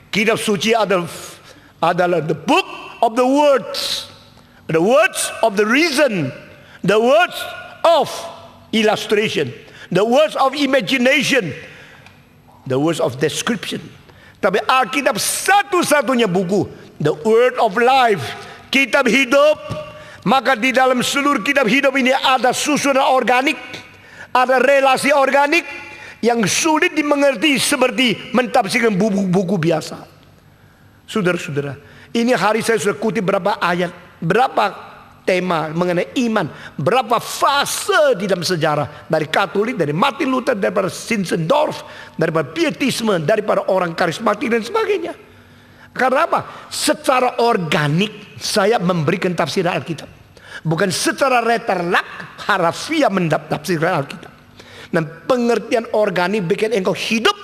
Kitab suci adalah the book of the words. The words of the reason. The words of illustration. The words of imagination. The words of description. Tapi Alkitab satu-satunya buku, the word of life, kitab hidup. Maka di dalam seluruh kitab hidup ini ada susunan organik, ada relasi organik yang sulit dimengerti seperti mentafsirkan buku-buku biasa. Saudara-saudara, ini hari saya sudah kutip berapa ayat, berapa tema mengenai iman, berapa fase di dalam sejarah, dari Katolik, dari Martin Luther, daripada Zinzendorf, daripada Pietisme, daripada orang karismatik dan sebagainya. Karena apa? Secara organik saya memberikan tafsiran Alkitab, bukan secara letterlak harafiah mentafsirkan Alkitab. Dan pengertian organik bikin engkau hidup,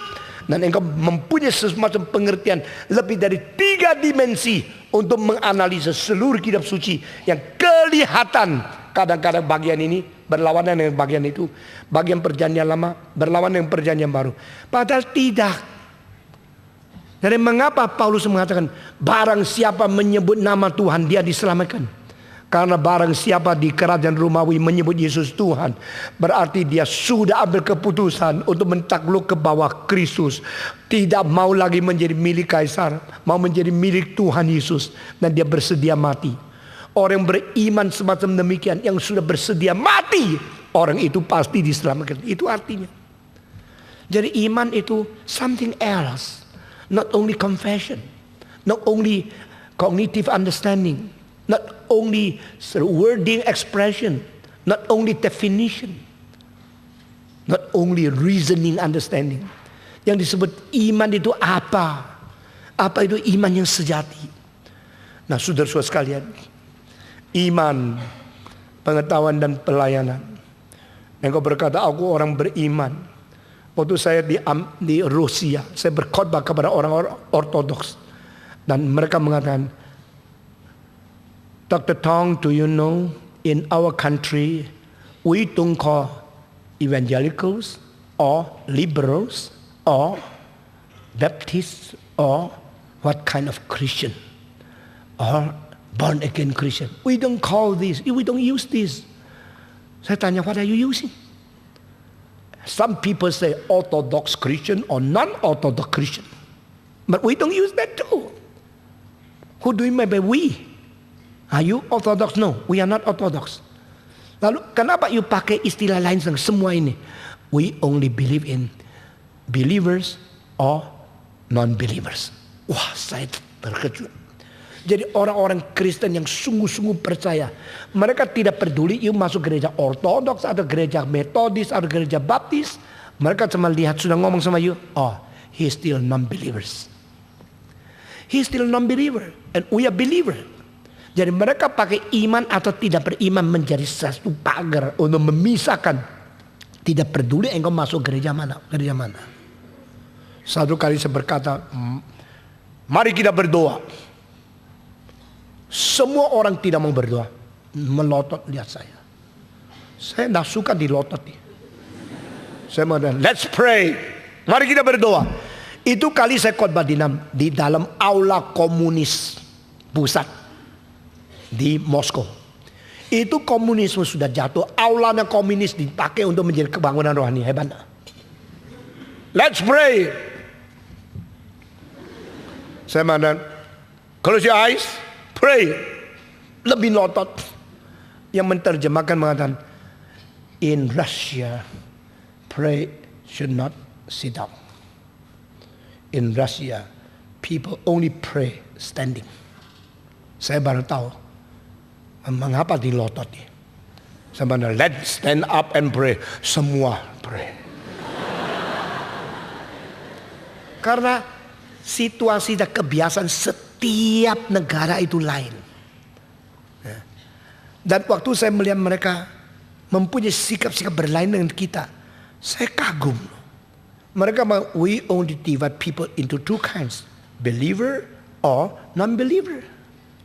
dan engkau mempunyai semacam pengertian lebih dari 3 dimensi untuk menganalisa seluruh kitab suci yang kelihatan kadang-kadang bagian ini berlawanan dengan bagian itu, bagian perjanjian lama berlawanan dengan perjanjian baru. Padahal tidak. Jadi mengapa Paulus mengatakan barang siapa menyebut nama Tuhan dia diselamatkan? Karena barang siapa di kerajaan Romawi menyebut Yesus Tuhan, berarti dia sudah ambil keputusan untuk mentakluk ke bawah Kristus. Tidak mau lagi menjadi milik kaisar, mau menjadi milik Tuhan Yesus. Dan dia bersedia mati. Orang yang beriman semacam demikian, yang sudah bersedia mati, orang itu pasti diselamatkan. Itu artinya. Jadi iman itu something else. Not only confession, not only cognitive understanding, not only wording expression, not only definition, not only reasoning understanding. Yang disebut iman itu apa? Apa itu iman yang sejati? Nah, saudara-saudara sekalian, iman, pengetahuan dan pelayanan. Engkau berkata, aku orang beriman. Waktu saya di Rusia, saya berkhotbah kepada orang-orang ortodoks. Dan mereka mengatakan, Dr. Tong, do you know in our country we don't call evangelicals or liberals or Baptists or what kind of Christian or born again Christian. We don't call this, we don't use this. Saya tanya, what are you using? Some people say Orthodox Christian or non-Orthodox Christian. But we don't use that too. Who do you mean by we? Are you Orthodox? No, we are not Orthodox. Lalu kenapa you pakai istilah lain semua ini? We only believe in believers or non-believers. Wah, saya terkejut. Jadi orang-orang Kristen yang sungguh-sungguh percaya, mereka tidak peduli you masuk gereja Ortodoks atau gereja Metodis atau gereja Baptis. Mereka cuma lihat, sudah ngomong sama you, oh, he still non-believers. He still non-believer and we are believer. Jadi mereka pakai iman atau tidak beriman menjadi satu pagar untuk memisahkan. Tidak peduli engkau masuk gereja mana. Satu kali saya berkata, mari kita berdoa. Semua orang tidak mau berdoa. Melotot lihat saya. Saya tidak suka dilotot. Saya mengatakan, let's pray. Mari kita berdoa. Itu kali saya khotbah di dalam aula komunis pusat di Moskow. Itu komunisme sudah jatuh, aulanya komunis dipakai untuk menjadi kebangunan rohani. Hebat. Let's pray. Saya mana close your eyes, pray. Lebih ngotot. Yang menerjemahkan mengatakan, in Russia, pray should not sit down. In Russia, people only pray standing. Saya baru tahu mengapa dilototi. Saya bilang, let's stand up and pray. Semua pray. Karena situasi dan kebiasaan setiap negara itu lain. Dan waktu saya melihat mereka mempunyai sikap-sikap berlain dengan kita, saya kagum. Mereka bilang, we only divide people into two kinds, believer or non-believer.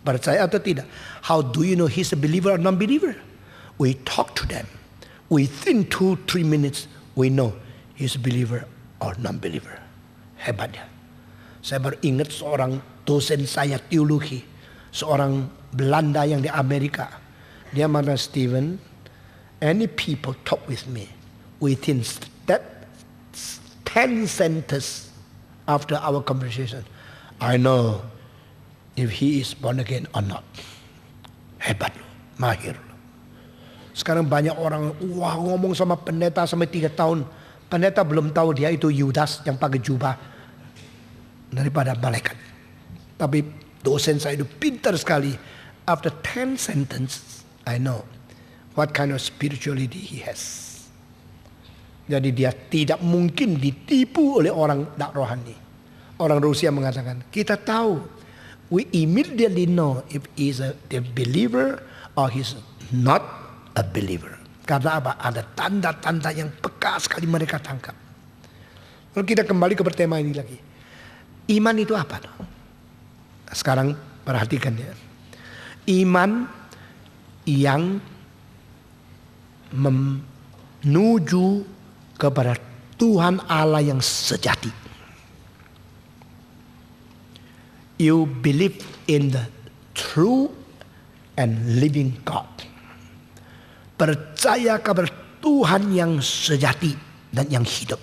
Percaya atau tidak? How do you know he's a believer or non-believer? We talk to them. Within 2-3 minutes, we know he's a believer or non-believer. Hebatnya. Saya baru ingat seorang dosen saya teologi, seorang Belanda yang di Amerika. Dia mengatakan, Stephen, any people talk with me within that 10 sentences after our conversation, I know if he is born again or not. Hebat loh, mahir loh. Sekarang banyak orang ngomong sama pendeta sampai 3 tahun. Pendeta belum tahu dia itu Yudas yang pakai jubah daripada malaikat. Tapi dosen saya itu pintar sekali. After 10 sentences, I know what kind of spirituality he has. Jadi dia tidak mungkin ditipu oleh orang tak rohani. Orang Rusia mengatakan, kita tahu. We immediately know if he's a believer or he's not a believer. Karena apa? Ada tanda-tanda yang peka sekali mereka tangkap. Lalu kita kembali ke tema ini lagi. Iman itu apa? Sekarang perhatikan ya. Iman yang menuju kepada Tuhan Allah yang sejati. You believe in the true and living God. Percaya kepada Tuhan yang sejati dan yang hidup.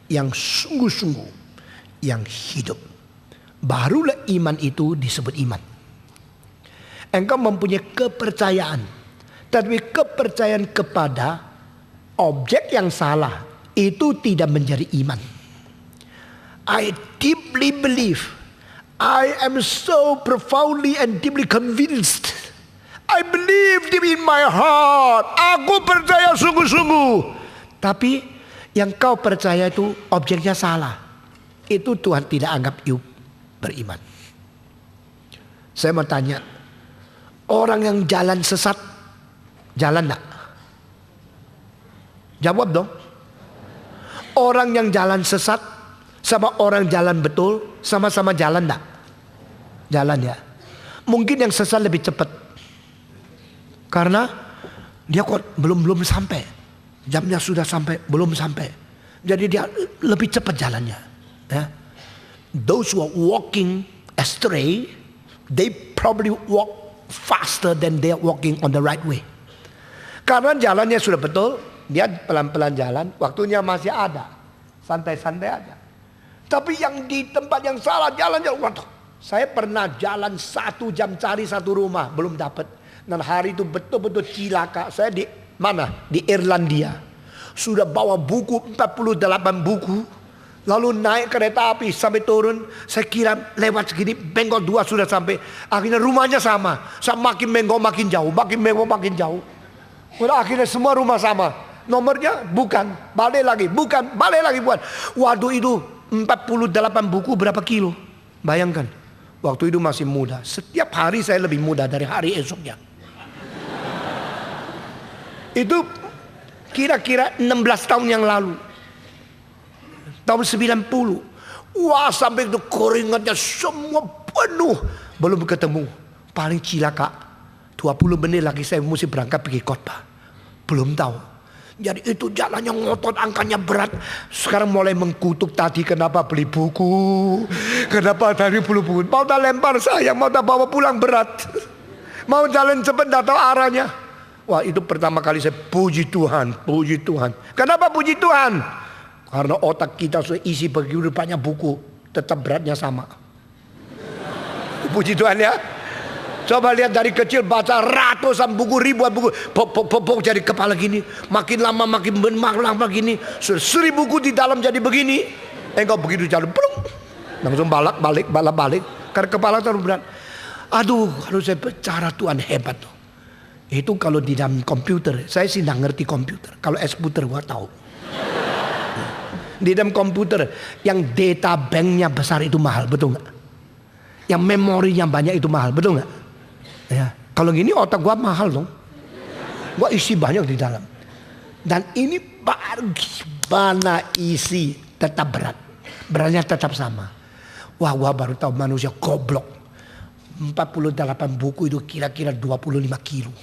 Yang sungguh-sungguh, yang hidup. Barulah iman itu disebut iman. Engkau mempunyai kepercayaan. Tapi kepercayaan kepada objek yang salah itu tidak menjadi iman. I deeply believe. I am so profoundly and deeply convinced. I believe deep in my heart. Aku percaya sungguh-sungguh. Tapi yang kau percaya itu objeknya salah. Itu Tuhan tidak anggap you beriman. Saya mau tanya. Orang yang jalan sesat, jalan enggak? Jawab dong. Orang yang jalan sesat sama orang jalan betul, sama-sama jalan enggak? Jalan ya. Mungkin yang sesat lebih cepat. Karena dia kok belum sampai. Jamnya sudah sampai, belum sampai. Jadi dia lebih cepat jalannya. Ya. Those who are walking astray, they probably walk faster than they are walking on the right way. Karena jalannya sudah betul, dia pelan-pelan jalan, waktunya masih ada, santai-santai aja. Tapi yang di tempat yang salah jalan-jalan, waduh, saya pernah jalan 1 jam cari satu rumah, belum dapat. Dan hari itu betul-betul cilaka. Saya di mana? Di Irlandia. Sudah bawa buku 48 buku. Lalu naik kereta api sampai turun. Saya kira lewat segini bengkok 2 sudah sampai. Akhirnya rumahnya sama. Saya makin bengkok makin jauh. Makin bengkok makin jauh. Udah akhirnya semua rumah sama. Nomornya bukan. Balik lagi. Bukan. Balik lagi bukan. Waduh itu 48 buku berapa kilo? Bayangkan. Waktu itu masih muda. Setiap hari saya lebih muda dari hari esoknya. Itu kira-kira 16 tahun yang lalu. Tahun 90. Wah sampai itu keringatnya semua penuh. Belum ketemu. Paling cilaka 20 menit lagi saya mesti berangkat pergi khotbah. Belum tahu. Jadi itu jalannya ngotot, angkanya berat. Sekarang mulai mengkutuk tadi kenapa beli buku. Kenapa tadi beli buku. Mau tak lempar saya, mau tak bawa pulang berat. Mau jalan cepat tak tahu arahnya. Wah itu pertama kali saya puji Tuhan. Puji Tuhan. Kenapa puji Tuhan? Karena otak kita sudah isi begitu banyak buku. Tetap beratnya sama. Puji Tuhan ya. Coba lihat dari kecil baca ratusan buku, ribuan buku, pok jadi kepala gini, makin lama makin lama gini, 1000 buku di dalam jadi begini. Engkau begitu jalan, plung, langsung balik, karena kepala terlalu berat. Aduh, harus saya cara Tuhan hebat tuh. Itu kalau di dalam komputer, saya sih nggak ngerti komputer. Kalau komputer gua tahu. Di dalam komputer yang data banknya besar itu mahal, betul nggak? Yang memorinya banyak itu mahal, betul nggak? Ya, kalau gini otak gua mahal dong. Gua isi banyak di dalam. Dan ini baru gimana isi tetap berat. Beratnya tetap sama. Wah, gua baru tahu manusia goblok. 48 buku itu kira-kira 25 kilo.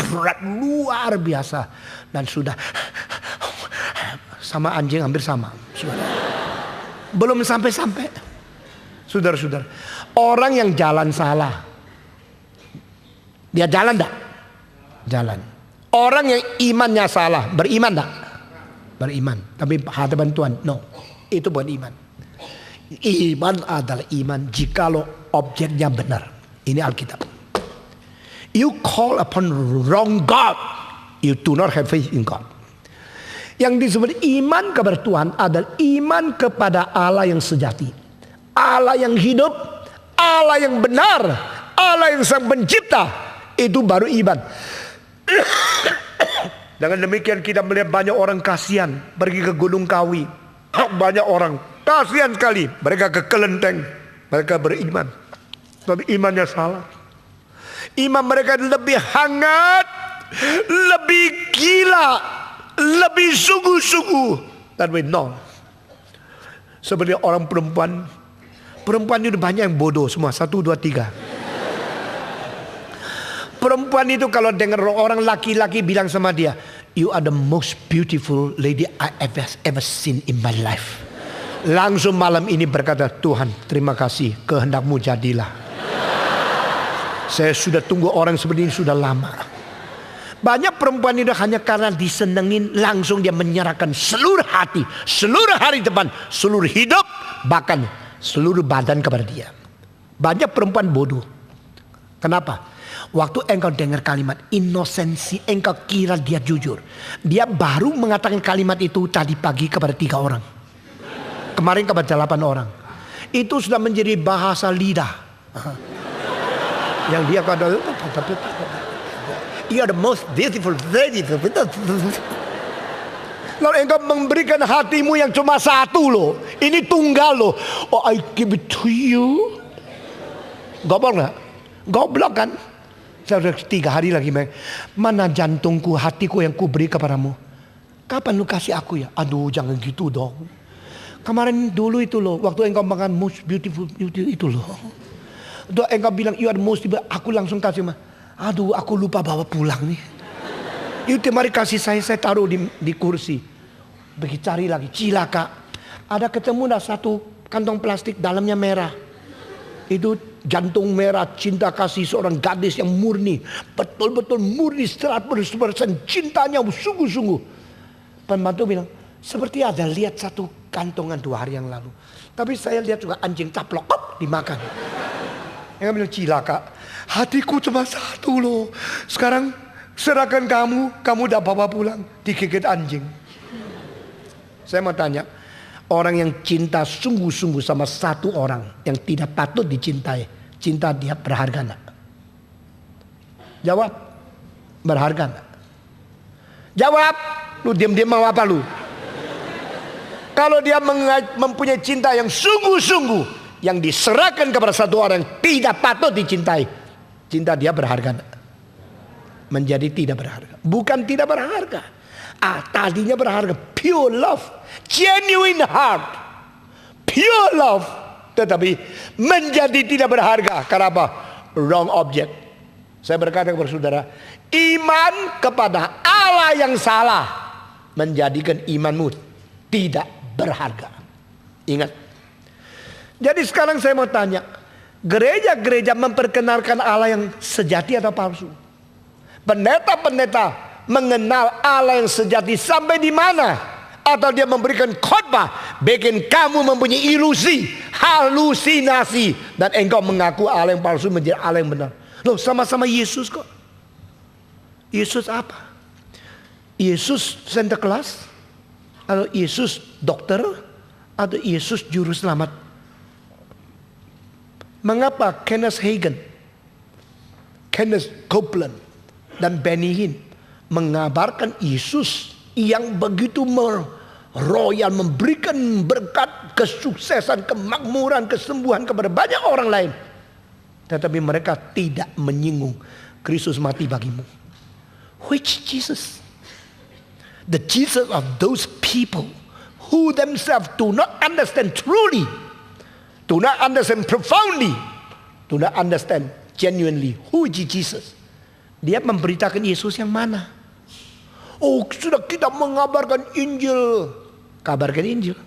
Berat luar biasa. Dan sudah sama anjing hampir sama. Belum sampai-sampai. Saudara-saudara, orang yang jalan salah, dia jalan enggak? Jalan. Orang yang imannya salah, beriman enggak? Beriman. Tapi hadapan Tuhan, no. Itu bukan iman. Iman adalah iman jikalau objeknya benar. Ini Alkitab. You call upon wrong God, you do not have faith in God. Yang disebut iman kepada Tuhan adalah iman kepada Allah yang sejati, Allah yang hidup, Allah yang benar, Allah yang sang pencipta. Itu baru iman. Dengan demikian kita melihat banyak orang kasihan pergi ke Gunung Kawi. Banyak orang kasihan sekali, mereka ke kelenteng, mereka beriman, tapi imannya salah. Iman mereka lebih hangat, lebih gila, lebih sungguh-sungguh. Tapi no, seperti orang perempuan itu banyak yang bodoh semua. 1, 2, 3. Perempuan itu kalau dengar orang laki-laki bilang sama dia, you are the most beautiful lady I ever seen in my life. Langsung malam ini berkata, Tuhan terima kasih, kehendakmu jadilah. Saya sudah tunggu orang seperti ini sudah lama. Banyak perempuan itu hanya karena disenengin, langsung dia menyerahkan seluruh hati, seluruh hari depan, seluruh hidup, bahkan seluruh badan kepada dia. Banyak perempuan bodoh. Kenapa? Waktu engkau dengar kalimat inosensi, engkau kira dia jujur. Dia baru mengatakan kalimat itu tadi pagi kepada 3 orang. Kemarin kepada 8 orang. Itu sudah menjadi bahasa lidah. Yang dia kata, you are the most beautiful lady. Lalu engkau memberikan hatimu yang cuma 1 loh. Ini tunggal loh. Oh, I give it to you. Goblok gak? Goblok kan? Saya sudah 3 hari lagi, mana jantungku, hatiku yang kuberi kepadamu. Kapan lu kasih aku ya? Aduh, jangan gitu dong. Kemarin dulu itu loh, waktu engkau makan most beautiful itu loh. Doa engkau bilang you are most beautiful, aku langsung kasih. Aduh, aku lupa bawa pulang nih. Itu mari kasih saya taruh di kursi. Begitu cari lagi, cilaka. Ada ketemu dah 1 kantong plastik dalamnya merah. Itu jantung merah, cinta kasih seorang gadis yang murni, betul-betul murni 100% cintanya sungguh-sungguh. Pembantu bilang, seperti ada lihat 1 kantongan 2 hari yang lalu. Tapi saya lihat juga anjing caplok, dimakan. Yang bilang cilaka, hatiku cuma 1 loh. Sekarang serahkan kamu udah bawa pulang, digigit anjing. Saya mau tanya, orang yang cinta sungguh-sungguh sama 1 orang yang tidak patut dicintai, cinta dia berharga enggak? Jawab, berharga enggak? Jawab, lu diam-diam mau apa lu? Kalau dia mempunyai cinta yang sungguh-sungguh, yang diserahkan kepada 1 orang yang tidak patut dicintai, cinta dia berharga enggak? Menjadi tidak berharga. Bukan tidak berharga. Tadinya berharga, pure love, genuine heart, pure love, tetapi menjadi tidak berharga. Kenapa? Wrong object. Saya berkata kepada saudara, iman kepada Allah yang salah menjadikan imanmu tidak berharga. Ingat. Jadi sekarang saya mau tanya, gereja-gereja memperkenalkan Allah yang sejati atau palsu? Pendeta-pendeta mengenal Allah yang sejati sampai di mana? Atau dia memberikan khotbah bikin kamu mempunyai ilusi halusinasi. Dan engkau mengaku Allah yang palsu menjadi Allah yang benar. Loh, sama-sama Yesus kok. Yesus apa? Yesus Santa Claus? Atau Yesus dokter? Atau Yesus juru selamat? Mengapa Kenneth Hagin, Kenneth Copeland, dan Benny Hinn mengabarkan Yesus yang begitu royal, memberikan berkat, kesuksesan, kemakmuran, kesembuhan kepada banyak orang lain, tetapi mereka tidak menyinggung Kristus mati bagimu? Which Jesus? The Jesus of those people who themselves do not understand truly, do not understand profoundly, do not understand genuinely who is Jesus. Dia memberitakan Yesus yang mana? Oh, sudah kita mengabarkan Injil. Kabarkan Injil.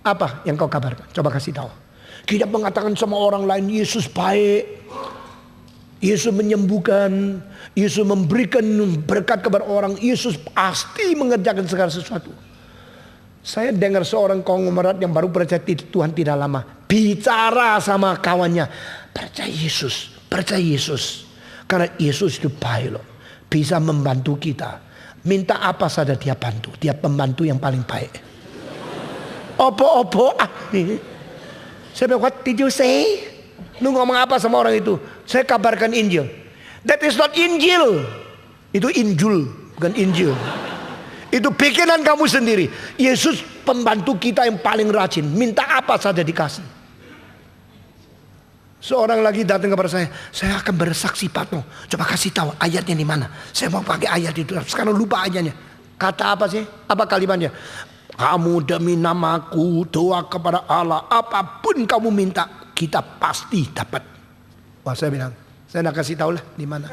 Apa yang kau kabarkan? Coba kasih tahu. Kita mengatakan sama orang lain Yesus baik, Yesus menyembuhkan, Yesus memberikan berkat kepada orang, Yesus pasti mengerjakan segala sesuatu. Saya dengar seorang konglomerat yang baru percaya Tuhan tidak lama bicara sama kawannya, percaya Yesus, percaya Yesus. Karena Yesus itu baik loh, bisa membantu kita. Minta apa saja dia bantu, dia pembantu yang paling baik. Opo-opo saya bilang, what did you say? Lu ngomong apa sama orang itu? Saya kabarkan Injil. That is not Injil. Itu Injul, bukan Injil. Itu bikinan kamu sendiri. Yesus pembantu kita yang paling rajin. Minta apa saja dikasih. Seorang lagi datang kepada saya akan bersaksi Patmo. Coba kasih tahu ayatnya di mana. Saya mau pakai ayat itu. Sekarang lupa ayatnya. Kata apa sih? Apa kalimatnya? Kamu demi namaku doa kepada Allah. Apapun kamu minta, kita pasti dapat. Wah, saya bilang, saya nak kasih tahu lah di mana.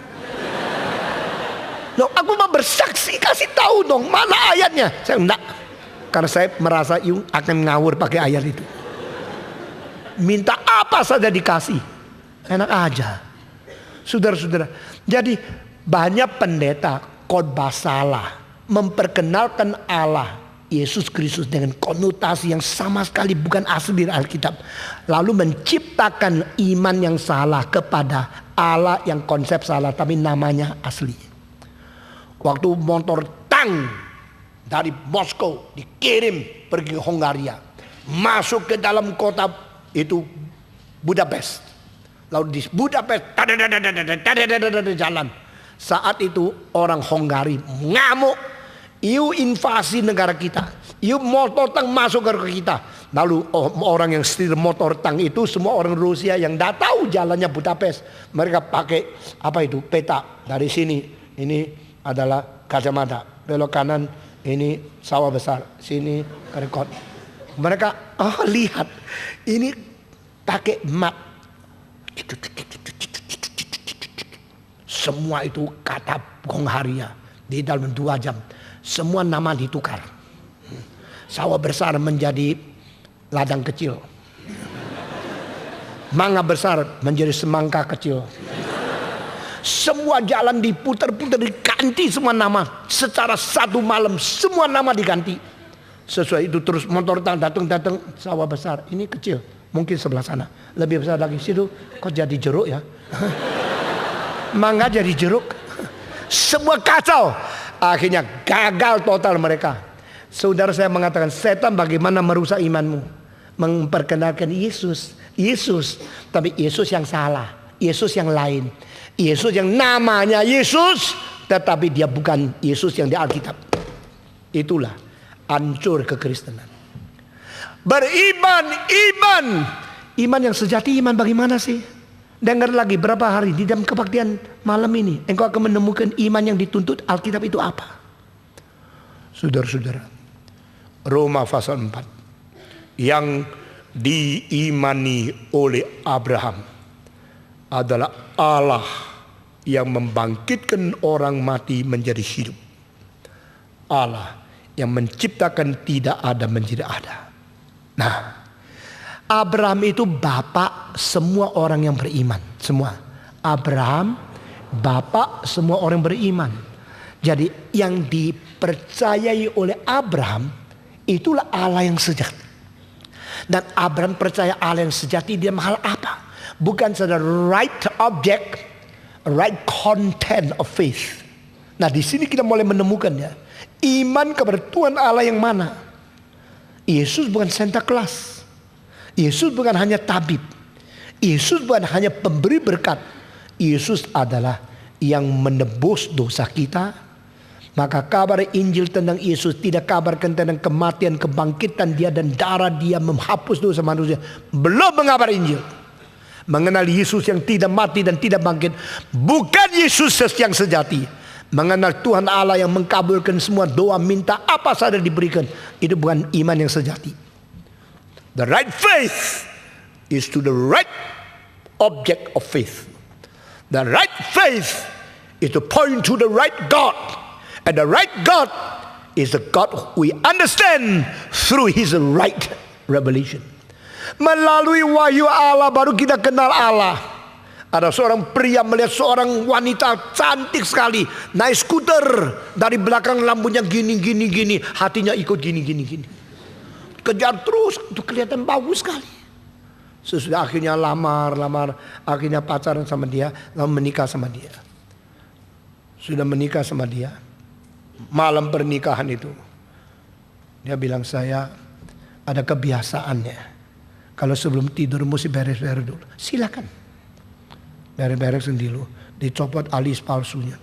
Loh, aku mau bersaksi, kasih tahu dong mana ayatnya. Saya enggak, karena saya merasa you akan ngawur pakai ayat itu. Minta apa saja dikasih, enak aja. Saudara-saudara, jadi banyak pendeta khotbah salah, memperkenalkan Allah Yesus Kristus dengan konotasi yang sama sekali bukan asli dari Alkitab, lalu menciptakan iman yang salah kepada Allah yang konsep salah tapi namanya asli. Waktu motor tank dari Moskow dikirim pergi ke Hongaria, masuk ke dalam kota itu Budapest, lalu di Budapest jalan. Saat itu orang Hongari ngamuk, "You invasi negara kita, you motor tank masuk ke kita." Lalu orang yang setir motor tank itu semua orang Rusia yang tidak tahu jalannya Budapest. Mereka pakai apa itu, peta. Dari sini ini adalah kacamata, belok kanan ini sawah besar, sini rekod. Mereka lihat ini pakai map. Semua itu kata Hongaria di dalam 2 jam. Semua nama ditukar. Sawah besar menjadi ladang kecil. Mangga besar menjadi semangka kecil. Semua jalan diputar-putar, diganti semua nama. Secara satu malam semua nama diganti. Sesuai itu terus motor datang sawah besar. Ini kecil, mungkin sebelah sana. Lebih besar lagi situ. Kok jadi jeruk ya? Mangga jadi jeruk. Semua kacau. Akhirnya gagal total mereka. Saudara, saya mengatakan setan bagaimana merusak imanmu? Memperkenalkan Yesus, tapi Yesus yang salah, Yesus yang lain, Yesus yang namanya Yesus, tetapi dia bukan Yesus yang di Alkitab. Itulah hancur kekristenan. Beriman, iman yang sejati, iman bagaimana sih? Dengar lagi berapa hari di dalam kebaktian malam ini, engkau akan menemukan iman yang dituntut Alkitab itu apa? Saudara-saudara, Roma pasal 4, yang diimani oleh Abraham adalah Allah yang membangkitkan orang mati menjadi hidup. Allah yang menciptakan tidak ada menjadi ada. Nah, Abraham itu bapak semua orang yang beriman. Semua. Abraham bapak semua orang beriman. Jadi yang dipercayai oleh Abraham itulah Allah yang sejati. Dan Abraham percaya Allah yang sejati dia mahal apa? Bukan saja right object, right content of faith. Nah di sini kita mulai menemukannya. Iman kepada Tuhan Allah yang mana? Yesus bukan Santa Claus. Yesus bukan hanya tabib. Yesus bukan hanya pemberi berkat. Yesus adalah yang menebus dosa kita. Maka kabar Injil tentang Yesus tidak kabarkan tentang kematian, kebangkitan dia dan darah dia menghapus dosa manusia. Belum mengabar Injil. Mengenal Yesus yang tidak mati dan tidak bangkit. Bukan Yesus yang sejati. Mengenal Tuhan Allah yang mengabulkan semua doa, minta apa saja diberikan. Itu bukan iman yang sejati. The right faith is to the right object of faith. The right faith is to point to the right God. And the right God is the God we understand through His right revelation. Melalui wahyu Allah baru kita kenal Allah. Ada seorang pria melihat seorang wanita cantik sekali naik skuter, dari belakang lampunya gini. Hatinya ikut gini. Kejar terus, itu kelihatan bagus sekali. Sesudah akhirnya lamar, akhirnya pacaran sama dia, lalu menikah sama dia. Sudah menikah sama dia. Malam pernikahan itu dia bilang, saya ada kebiasaannya, kalau sebelum tidur mesti beres-beres dulu. Silakan beres-beres dulu. Dicopot alis palsunya.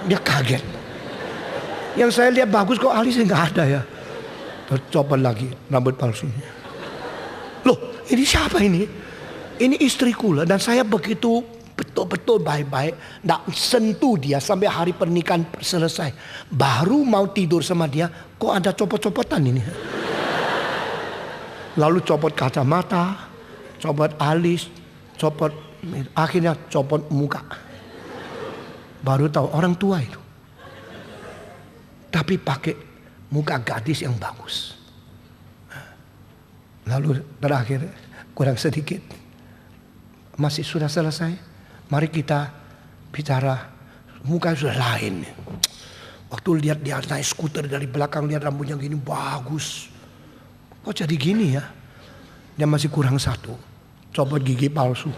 Dia kaget. Yang saya lihat bagus kok alisnya nggak ada ya. Copot lagi rambut palsunya. Loh, ini siapa ini? Ini istriku lah. Dan saya begitu betul-betul baik-baik, nggak sentuh dia sampai hari pernikahan selesai. Baru mau tidur sama dia, kok ada copot-copotan ini. Lalu copot kacamata, copot alis, akhirnya copot muka. Baru tahu orang tua itu. Tapi pakai muka gadis yang bagus. Lalu terakhir kurang sedikit, masih sudah selesai. Mari kita bicara. Muka sudah lain. Waktu lihat dia naik skuter dari belakang, lihat rambutnya gini bagus. Kok jadi gini ya? Dia masih kurang satu, copot gigi palsu.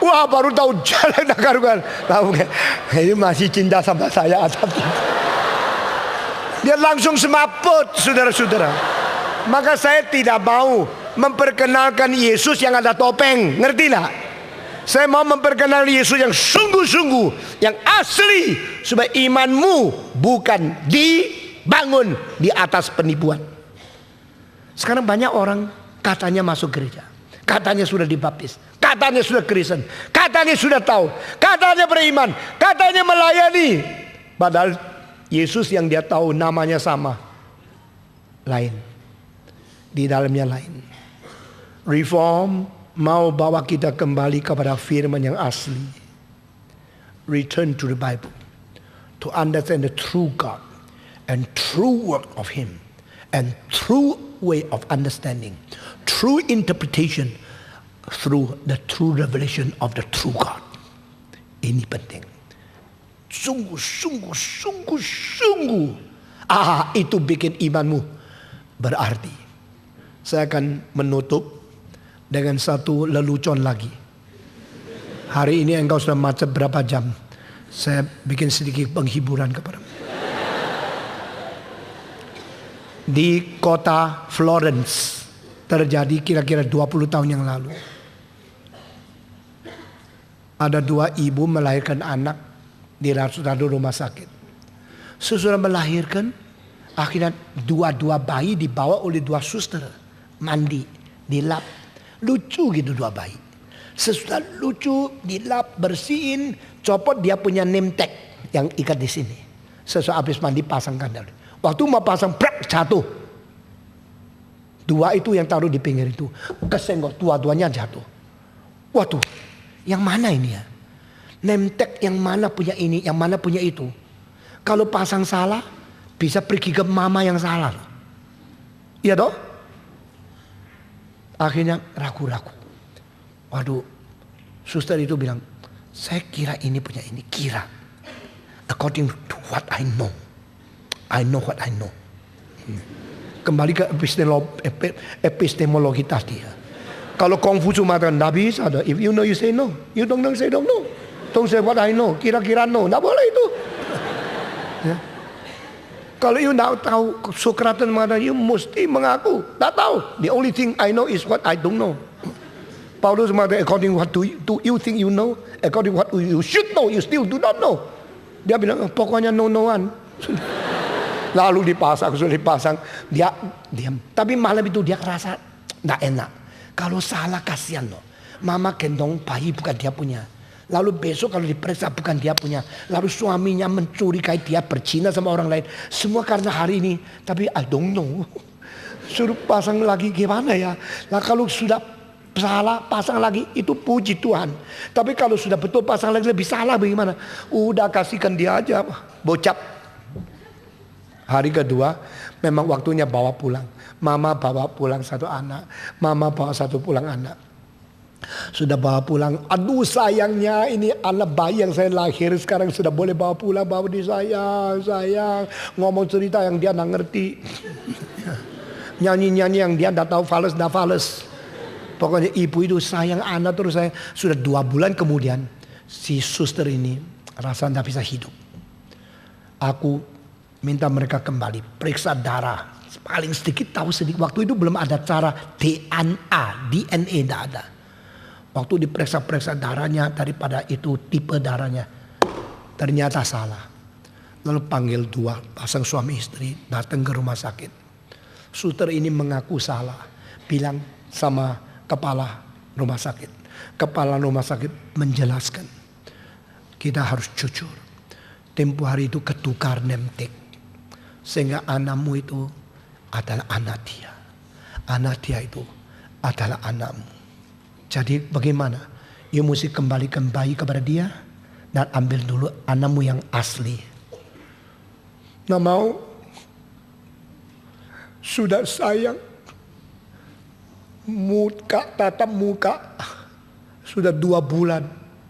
Wah, baru tahu jalan karuan. Tahu kan? Ini masih cinta sama saya atau tidak? Dia langsung semaput, saudara-saudara. Maka saya tidak mau memperkenalkan Yesus yang ada topeng. Ngerti tidak? Saya mau memperkenalkan Yesus yang sungguh-sungguh, yang asli, supaya imanmu bukan dibangun di atas penipuan. Sekarang banyak orang katanya masuk gereja, katanya sudah dibaptis, katanya sudah Kristen, katanya sudah tahu, katanya beriman, katanya melayani. Padahal Yesus yang dia tahu namanya sama, lain, di dalamnya lain. Reform mau bawa kita kembali kepada firman yang asli. Return to the Bible to understand the true God and true work of Him and true way of understanding, true interpretation through the true revelation of the true God. Ini penting. Sungguh. Itu bikin imanmu berarti. Saya akan menutup dengan satu lelucon lagi. Hari ini engkau sudah macet berapa jam? Saya bikin sedikit penghiburan kepadamu. Di kota Florence terjadi kira-kira 20 tahun yang lalu. Ada dua ibu melahirkan anak di satu rumah sakit. Sesudah melahirkan, akhirnya dua bayi dibawa oleh dua suster mandi di lap. Lucu gitu dua bayi. Sesudah lucu dilap, bersihin, copot dia punya name tag yang ikat di sini. Sesudah habis mandi pasangkan dulu. Waktu mau pasang, prak, jatuh. Dua itu yang taruh di pinggir itu kesenggol, dua-duanya jatuh. Waduh, yang mana ini ya? Name tag yang mana punya ini, yang mana punya itu. Kalau pasang salah, bisa pergi ke mama yang salah. Iya toh? Akhirnya ragu-ragu. Waduh, suster itu bilang, saya kira ini punya ini, kira. According to what I know what I know. Kembali ke epistemologi tadi ya. Kalau Konghucu mengatakan tidak bisa, if you know you say no, you don't know say don't know. Don't say what I know, kira-kira no, tidak boleh itu. Ya. Kalau you tidak tahu, Socrates mengatakan you mesti mengaku, tidak tahu. The only thing I know is what I don't know. Paulus mengatakan according what do you think you know, according what you should know, you still do not know. Dia bilang pokoknya no-noan. Lalu sudah dipasang, dia diam. Tapi malam itu dia kerasa tidak enak. Kalau salah kasihan loh. Mama gendong bayi bukan dia punya. Lalu besok kalau diperiksa bukan dia punya. Lalu suaminya mencurigai dia berzina sama orang lain. Semua karena hari ini. Tapi I don't know. Suruh pasang lagi gimana ya. Nah kalau sudah salah pasang lagi itu puji Tuhan. Tapi kalau sudah betul pasang lagi lebih salah bagaimana? Udah kasihkan dia aja. Bocap. Hari kedua memang waktunya bawa pulang. Mama bawa pulang satu anak. Mama bawa satu pulang anak. Sudah bawa pulang. Aduh sayangnya ini anak bayi yang saya lahir sekarang sudah boleh bawa pulang. Bawa di sayang. Ngomong cerita yang dia tidak ngerti. Nyanyi-nyanyi yang dia tidak tahu fales. Pokoknya ibu itu sayang anak terus saya. Sudah 2 bulan kemudian si suster ini rasa tidak bisa hidup. Aku minta mereka kembali periksa darah. Paling sedikit tahu sedikit. Waktu itu belum ada cara DNA tidak ada. Waktu diperiksa darahnya daripada itu tipe darahnya ternyata salah. Lalu panggil 2 pasang suami istri datang ke rumah sakit. Suster ini mengaku salah, bilang sama kepala rumah sakit. Kepala rumah sakit menjelaskan kita harus jujur. Tempo hari itu ketukar nemtek sehingga anakmu itu adalah anak dia. Anak dia itu adalah anakmu. Jadi bagaimana? You mesti kembalikan bayi kepada dia dan ambil dulu anakmu yang asli. Nggak mau. Sudah sayang. Tatap muka. Sudah 2 bulan.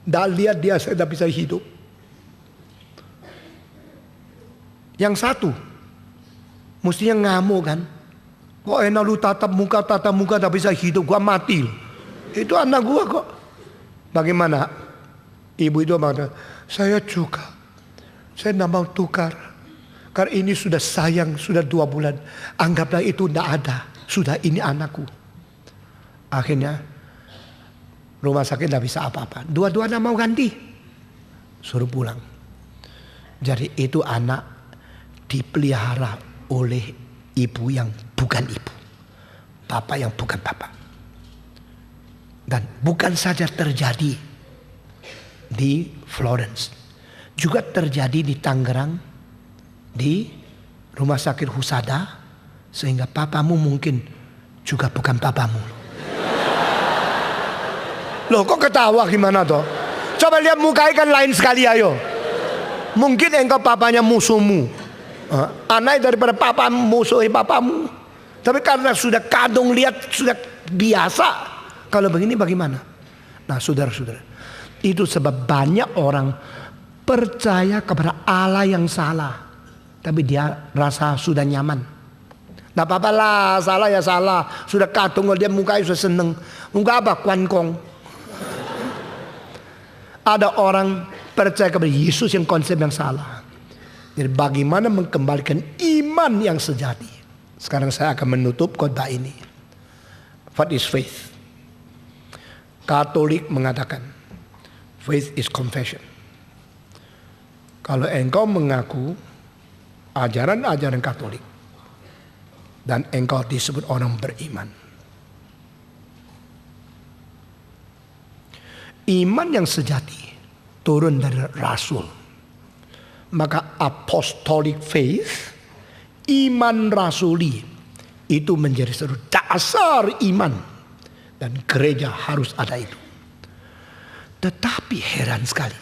Nggak lihat dia saya tidak bisa hidup. Yang satu. Mestinya ngamuk kan. Kok enak lu tatap muka tak bisa hidup. Gua mati. Itu anak gua kok. Bagaimana? Ibu itu mengatakan, saya juga. Saya tidak mau tukar. Karena ini sudah sayang, sudah 2 bulan. Anggaplah itu tidak ada. Sudah ini anakku. Akhirnya rumah sakit tidak bisa apa-apa. Dua-dua tidak mau ganti. Suruh pulang. Jadi itu anak dipelihara oleh ibu yang bukan ibu. Bapak yang bukan bapak. Dan bukan saja terjadi di Florence. Juga terjadi di Tangerang. Di rumah sakit Husada. Sehingga papamu mungkin juga bukan papamu. Loh kok ketawa gimana toh? Coba lihat mukanya kan lain sekali ayo. Mungkin engkau papanya musuhmu. Anak daripada papamu musuhi papamu. Tapi karena sudah kadung lihat sudah biasa. Kalau begini bagaimana? Nah saudara-saudara. Itu sebab banyak orang percaya kepada Allah yang salah. Tapi dia rasa sudah nyaman. Nah apa-apa lah, salah ya salah. Sudah kadung dia mukanya sudah seneng. Muka apa? Kuankong. Ada orang percaya kepada Yesus yang konsep yang salah. Jadi bagaimana mengembalikan iman yang sejati. Sekarang saya akan menutup khotbah ini. What is faith? Katolik mengatakan faith is confession. Kalau engkau mengaku ajaran-ajaran Katolik dan engkau disebut orang beriman. Iman yang sejati turun dari Rasul. Maka apostolic faith, iman rasuli itu menjadi seluruh dasar iman. Dan gereja harus ada itu. Tetapi heran sekali.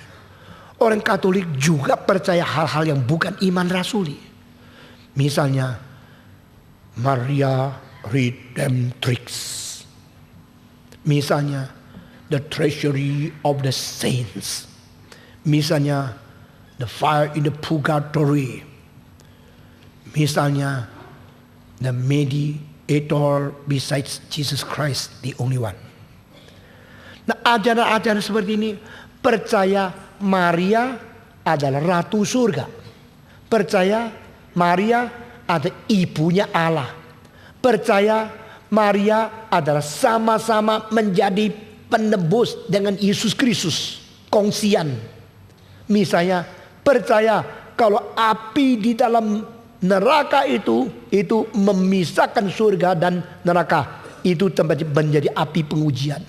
Orang Katolik juga percaya hal-hal yang bukan iman rasuli. Misalnya Maria Redemptrix. Misalnya the treasury of the saints. Misalnya the fire in the purgatory. Misalnya the mediator besides Jesus Christ, the only one. Nah, ajaran-ajaran seperti ini percaya Maria adalah ratu surga, percaya Maria adalah ibunya Allah, percaya Maria adalah sama-sama menjadi penebus dengan Yesus Kristus, kongsian. Misalnya percaya kalau api di dalam neraka itu memisahkan surga dan neraka, itu menjadi api pengujian.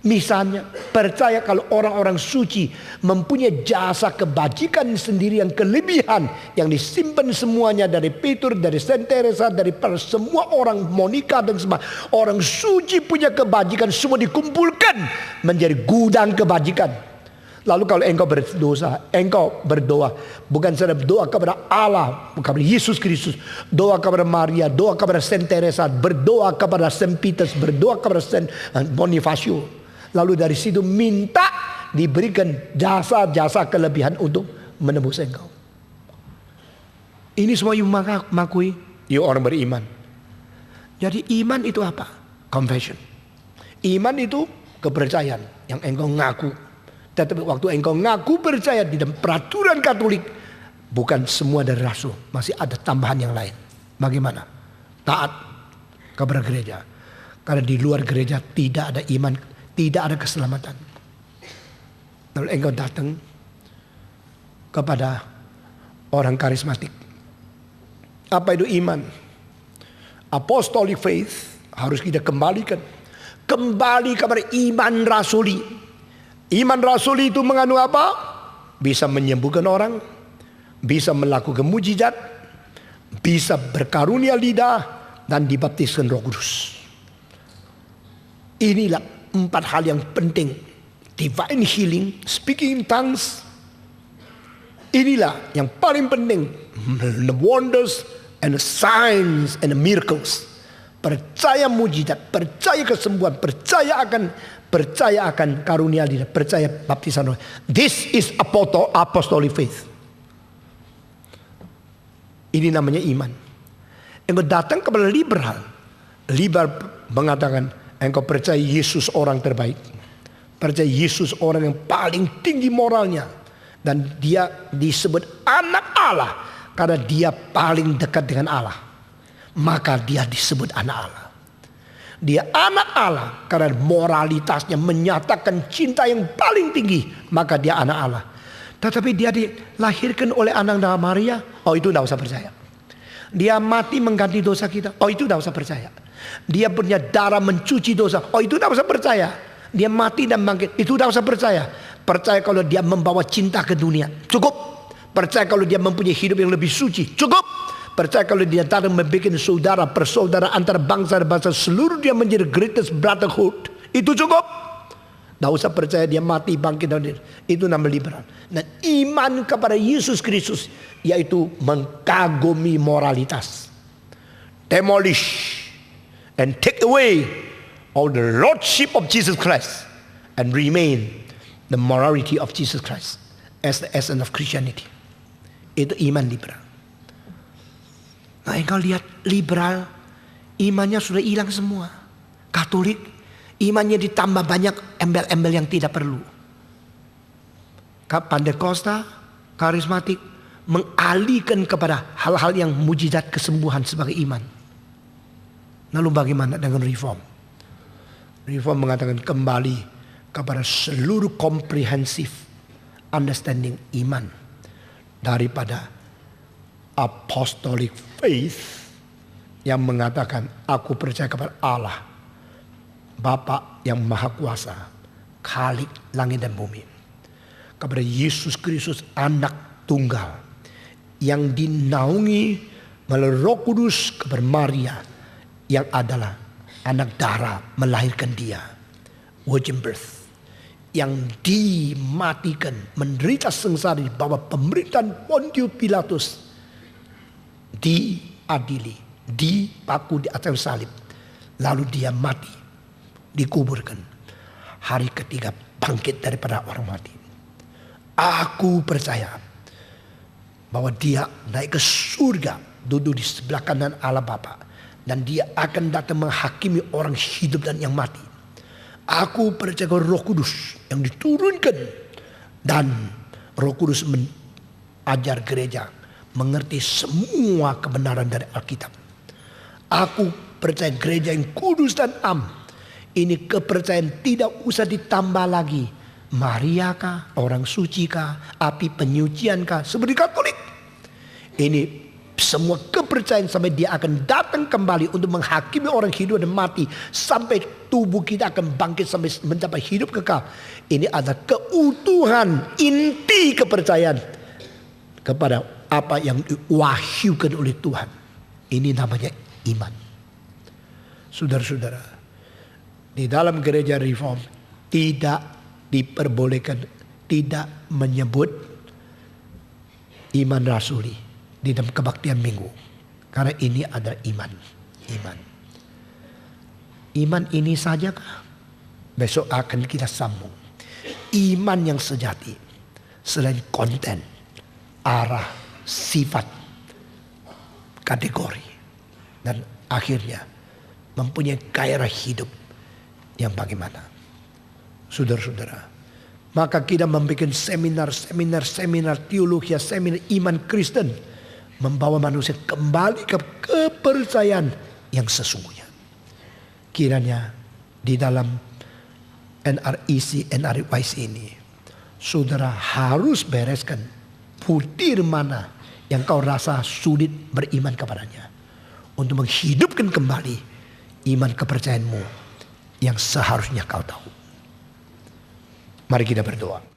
Misalnya percaya kalau orang-orang suci mempunyai jasa kebajikan sendiri yang kelebihan, yang disimpan semuanya dari Petrus, dari Saint Teresa, dari semua orang, Monica dan semua orang suci punya kebajikan, semua dikumpulkan menjadi gudang kebajikan. Lalu kalau engkau berdosa, engkau berdoa bukan saja doa kepada Allah, kepada Yesus Kristus, doa kepada Maria, doa kepada Saint Teresa, berdoa kepada Saint Petrus, berdoa kepada Saint Bonifacio. Lalu dari situ minta diberikan jasa-jasa kelebihan untuk menebus engkau. Ini semua you mengakui, you orang beriman. Jadi iman itu apa? Confession. Iman itu kepercayaan yang engkau ngaku. Tetapi waktu engkau ngaku percaya di dalam peraturan Katolik, bukan semua dari rasul, masih ada tambahan yang lain. Bagaimana? Taat kepada gereja. Karena di luar gereja tidak ada iman, tidak ada keselamatan. Lalu engkau datang kepada orang karismatik. Apa itu iman? Apostolic faith harus kita kembalikan. Kembali kepada iman rasuli. Iman rasuli itu mengandung apa? Bisa menyembuhkan orang, bisa melakukan mujizat, bisa berkarunia lidah, dan dibaptiskan Roh Kudus. Inilah 4 hal yang penting. Divine healing, speaking in tongues. Inilah yang paling penting. The wonders and the signs and the miracles. Percaya mujizat, percaya kesembuhan, percaya akan karunia lidah, percaya baptisan Roh. This is apostolic faith. Ini namanya iman. Engkau datang kepada liberal. Liberal mengatakan engkau percaya Yesus orang terbaik. Percaya Yesus orang yang paling tinggi moralnya. Dan dia disebut anak Allah karena dia paling dekat dengan Allah. Maka dia disebut anak Allah. Dia anak Allah karena moralitasnya menyatakan cinta yang paling tinggi. Maka dia anak Allah. Tetapi dia dilahirkan oleh anak Maria. Oh, itu tidak usah percaya. Dia mati mengganti dosa kita. Oh, itu tidak usah percaya. Dia punya darah mencuci dosa. Oh, itu tidak usah percaya. Dia mati dan bangkit. Itu tidak usah percaya. Percaya kalau dia membawa cinta ke dunia. Cukup. Percaya kalau dia mempunyai hidup yang lebih suci. Cukup. Percaya kalau dia datang membuat saudara, persaudaraan antara bangsa dan bangsa, seluruh dia menjadi greatest brotherhood. Itu cukup. Tidak usah percaya dia mati, bangkit. Itu nama liberal. Dan iman kepada Yesus Kristus, yaitu mengagumi moralitas. Demolish and take away all the lordship of Jesus Christ and remain the morality of Jesus Christ as the essence of Christianity. Itu iman liberal. Nah, engkau lihat liberal, imannya sudah hilang semua. Katolik, imannya ditambah banyak embel-embel yang tidak perlu. Pantekosta, karismatik, mengalihkan kepada hal-hal yang mujizat kesembuhan sebagai iman. Lalu bagaimana dengan reform? Reform mengatakan kembali kepada seluruh comprehensive understanding iman daripada apostolic faith yang mengatakan aku percaya kepada Allah Bapa yang Maha Kuasa, Khalik langit dan bumi, kepada Yesus Kristus anak tunggal yang dinaungi melalui Roh Kudus, kepada Maria yang adalah anak darah melahirkan dia, virgin birth, yang dimatikan, menderita sengsara di bawah pemerintahan Pontius Pilatus, diadili, dipaku di atas salib, lalu dia mati, dikuburkan, hari ketiga bangkit daripada orang mati. Aku percaya bahwa dia naik ke surga, duduk di sebelah kanan Allah Bapa, dan dia akan datang menghakimi orang hidup dan yang mati. Aku percaya Roh Kudus yang diturunkan, dan Roh Kudus mengajar gereja mengerti semua kebenaran dari Alkitab. Aku percaya gereja yang kudus dan am. Ini kepercayaan tidak usah ditambah lagi. Maria kah, orang suci kah, api penyucian kah, seperti Katolik. Ini semua kepercayaan sampai dia akan datang kembali untuk menghakimi orang hidup dan mati. Sampai tubuh kita akan bangkit sampai mencapai hidup kekal. Ini adalah keutuhan inti kepercayaan kepada apa yang diwahyukan oleh Tuhan. Ini namanya iman. Saudara-saudara, di dalam gereja Reform tidak diperbolehkan tidak menyebut iman rasuli di dalam kebaktian minggu. Karena ini adalah iman. Iman ini saja kah? Besok akan kita sambung. Iman yang sejati selain konten, arah, sifat, kategori, dan akhirnya mempunyai gairah hidup yang bagaimana. Saudara-saudara, maka kita membuat seminar teologi, seminar iman Kristen, membawa manusia kembali ke kepercayaan yang sesungguhnya. Kiranya di dalam NRYC ini, saudara harus bereskan butir mana yang kau rasa sulit beriman kepadanya, untuk menghidupkan kembali iman kepercayaanmu yang seharusnya kau tahu. Mari kita berdoa.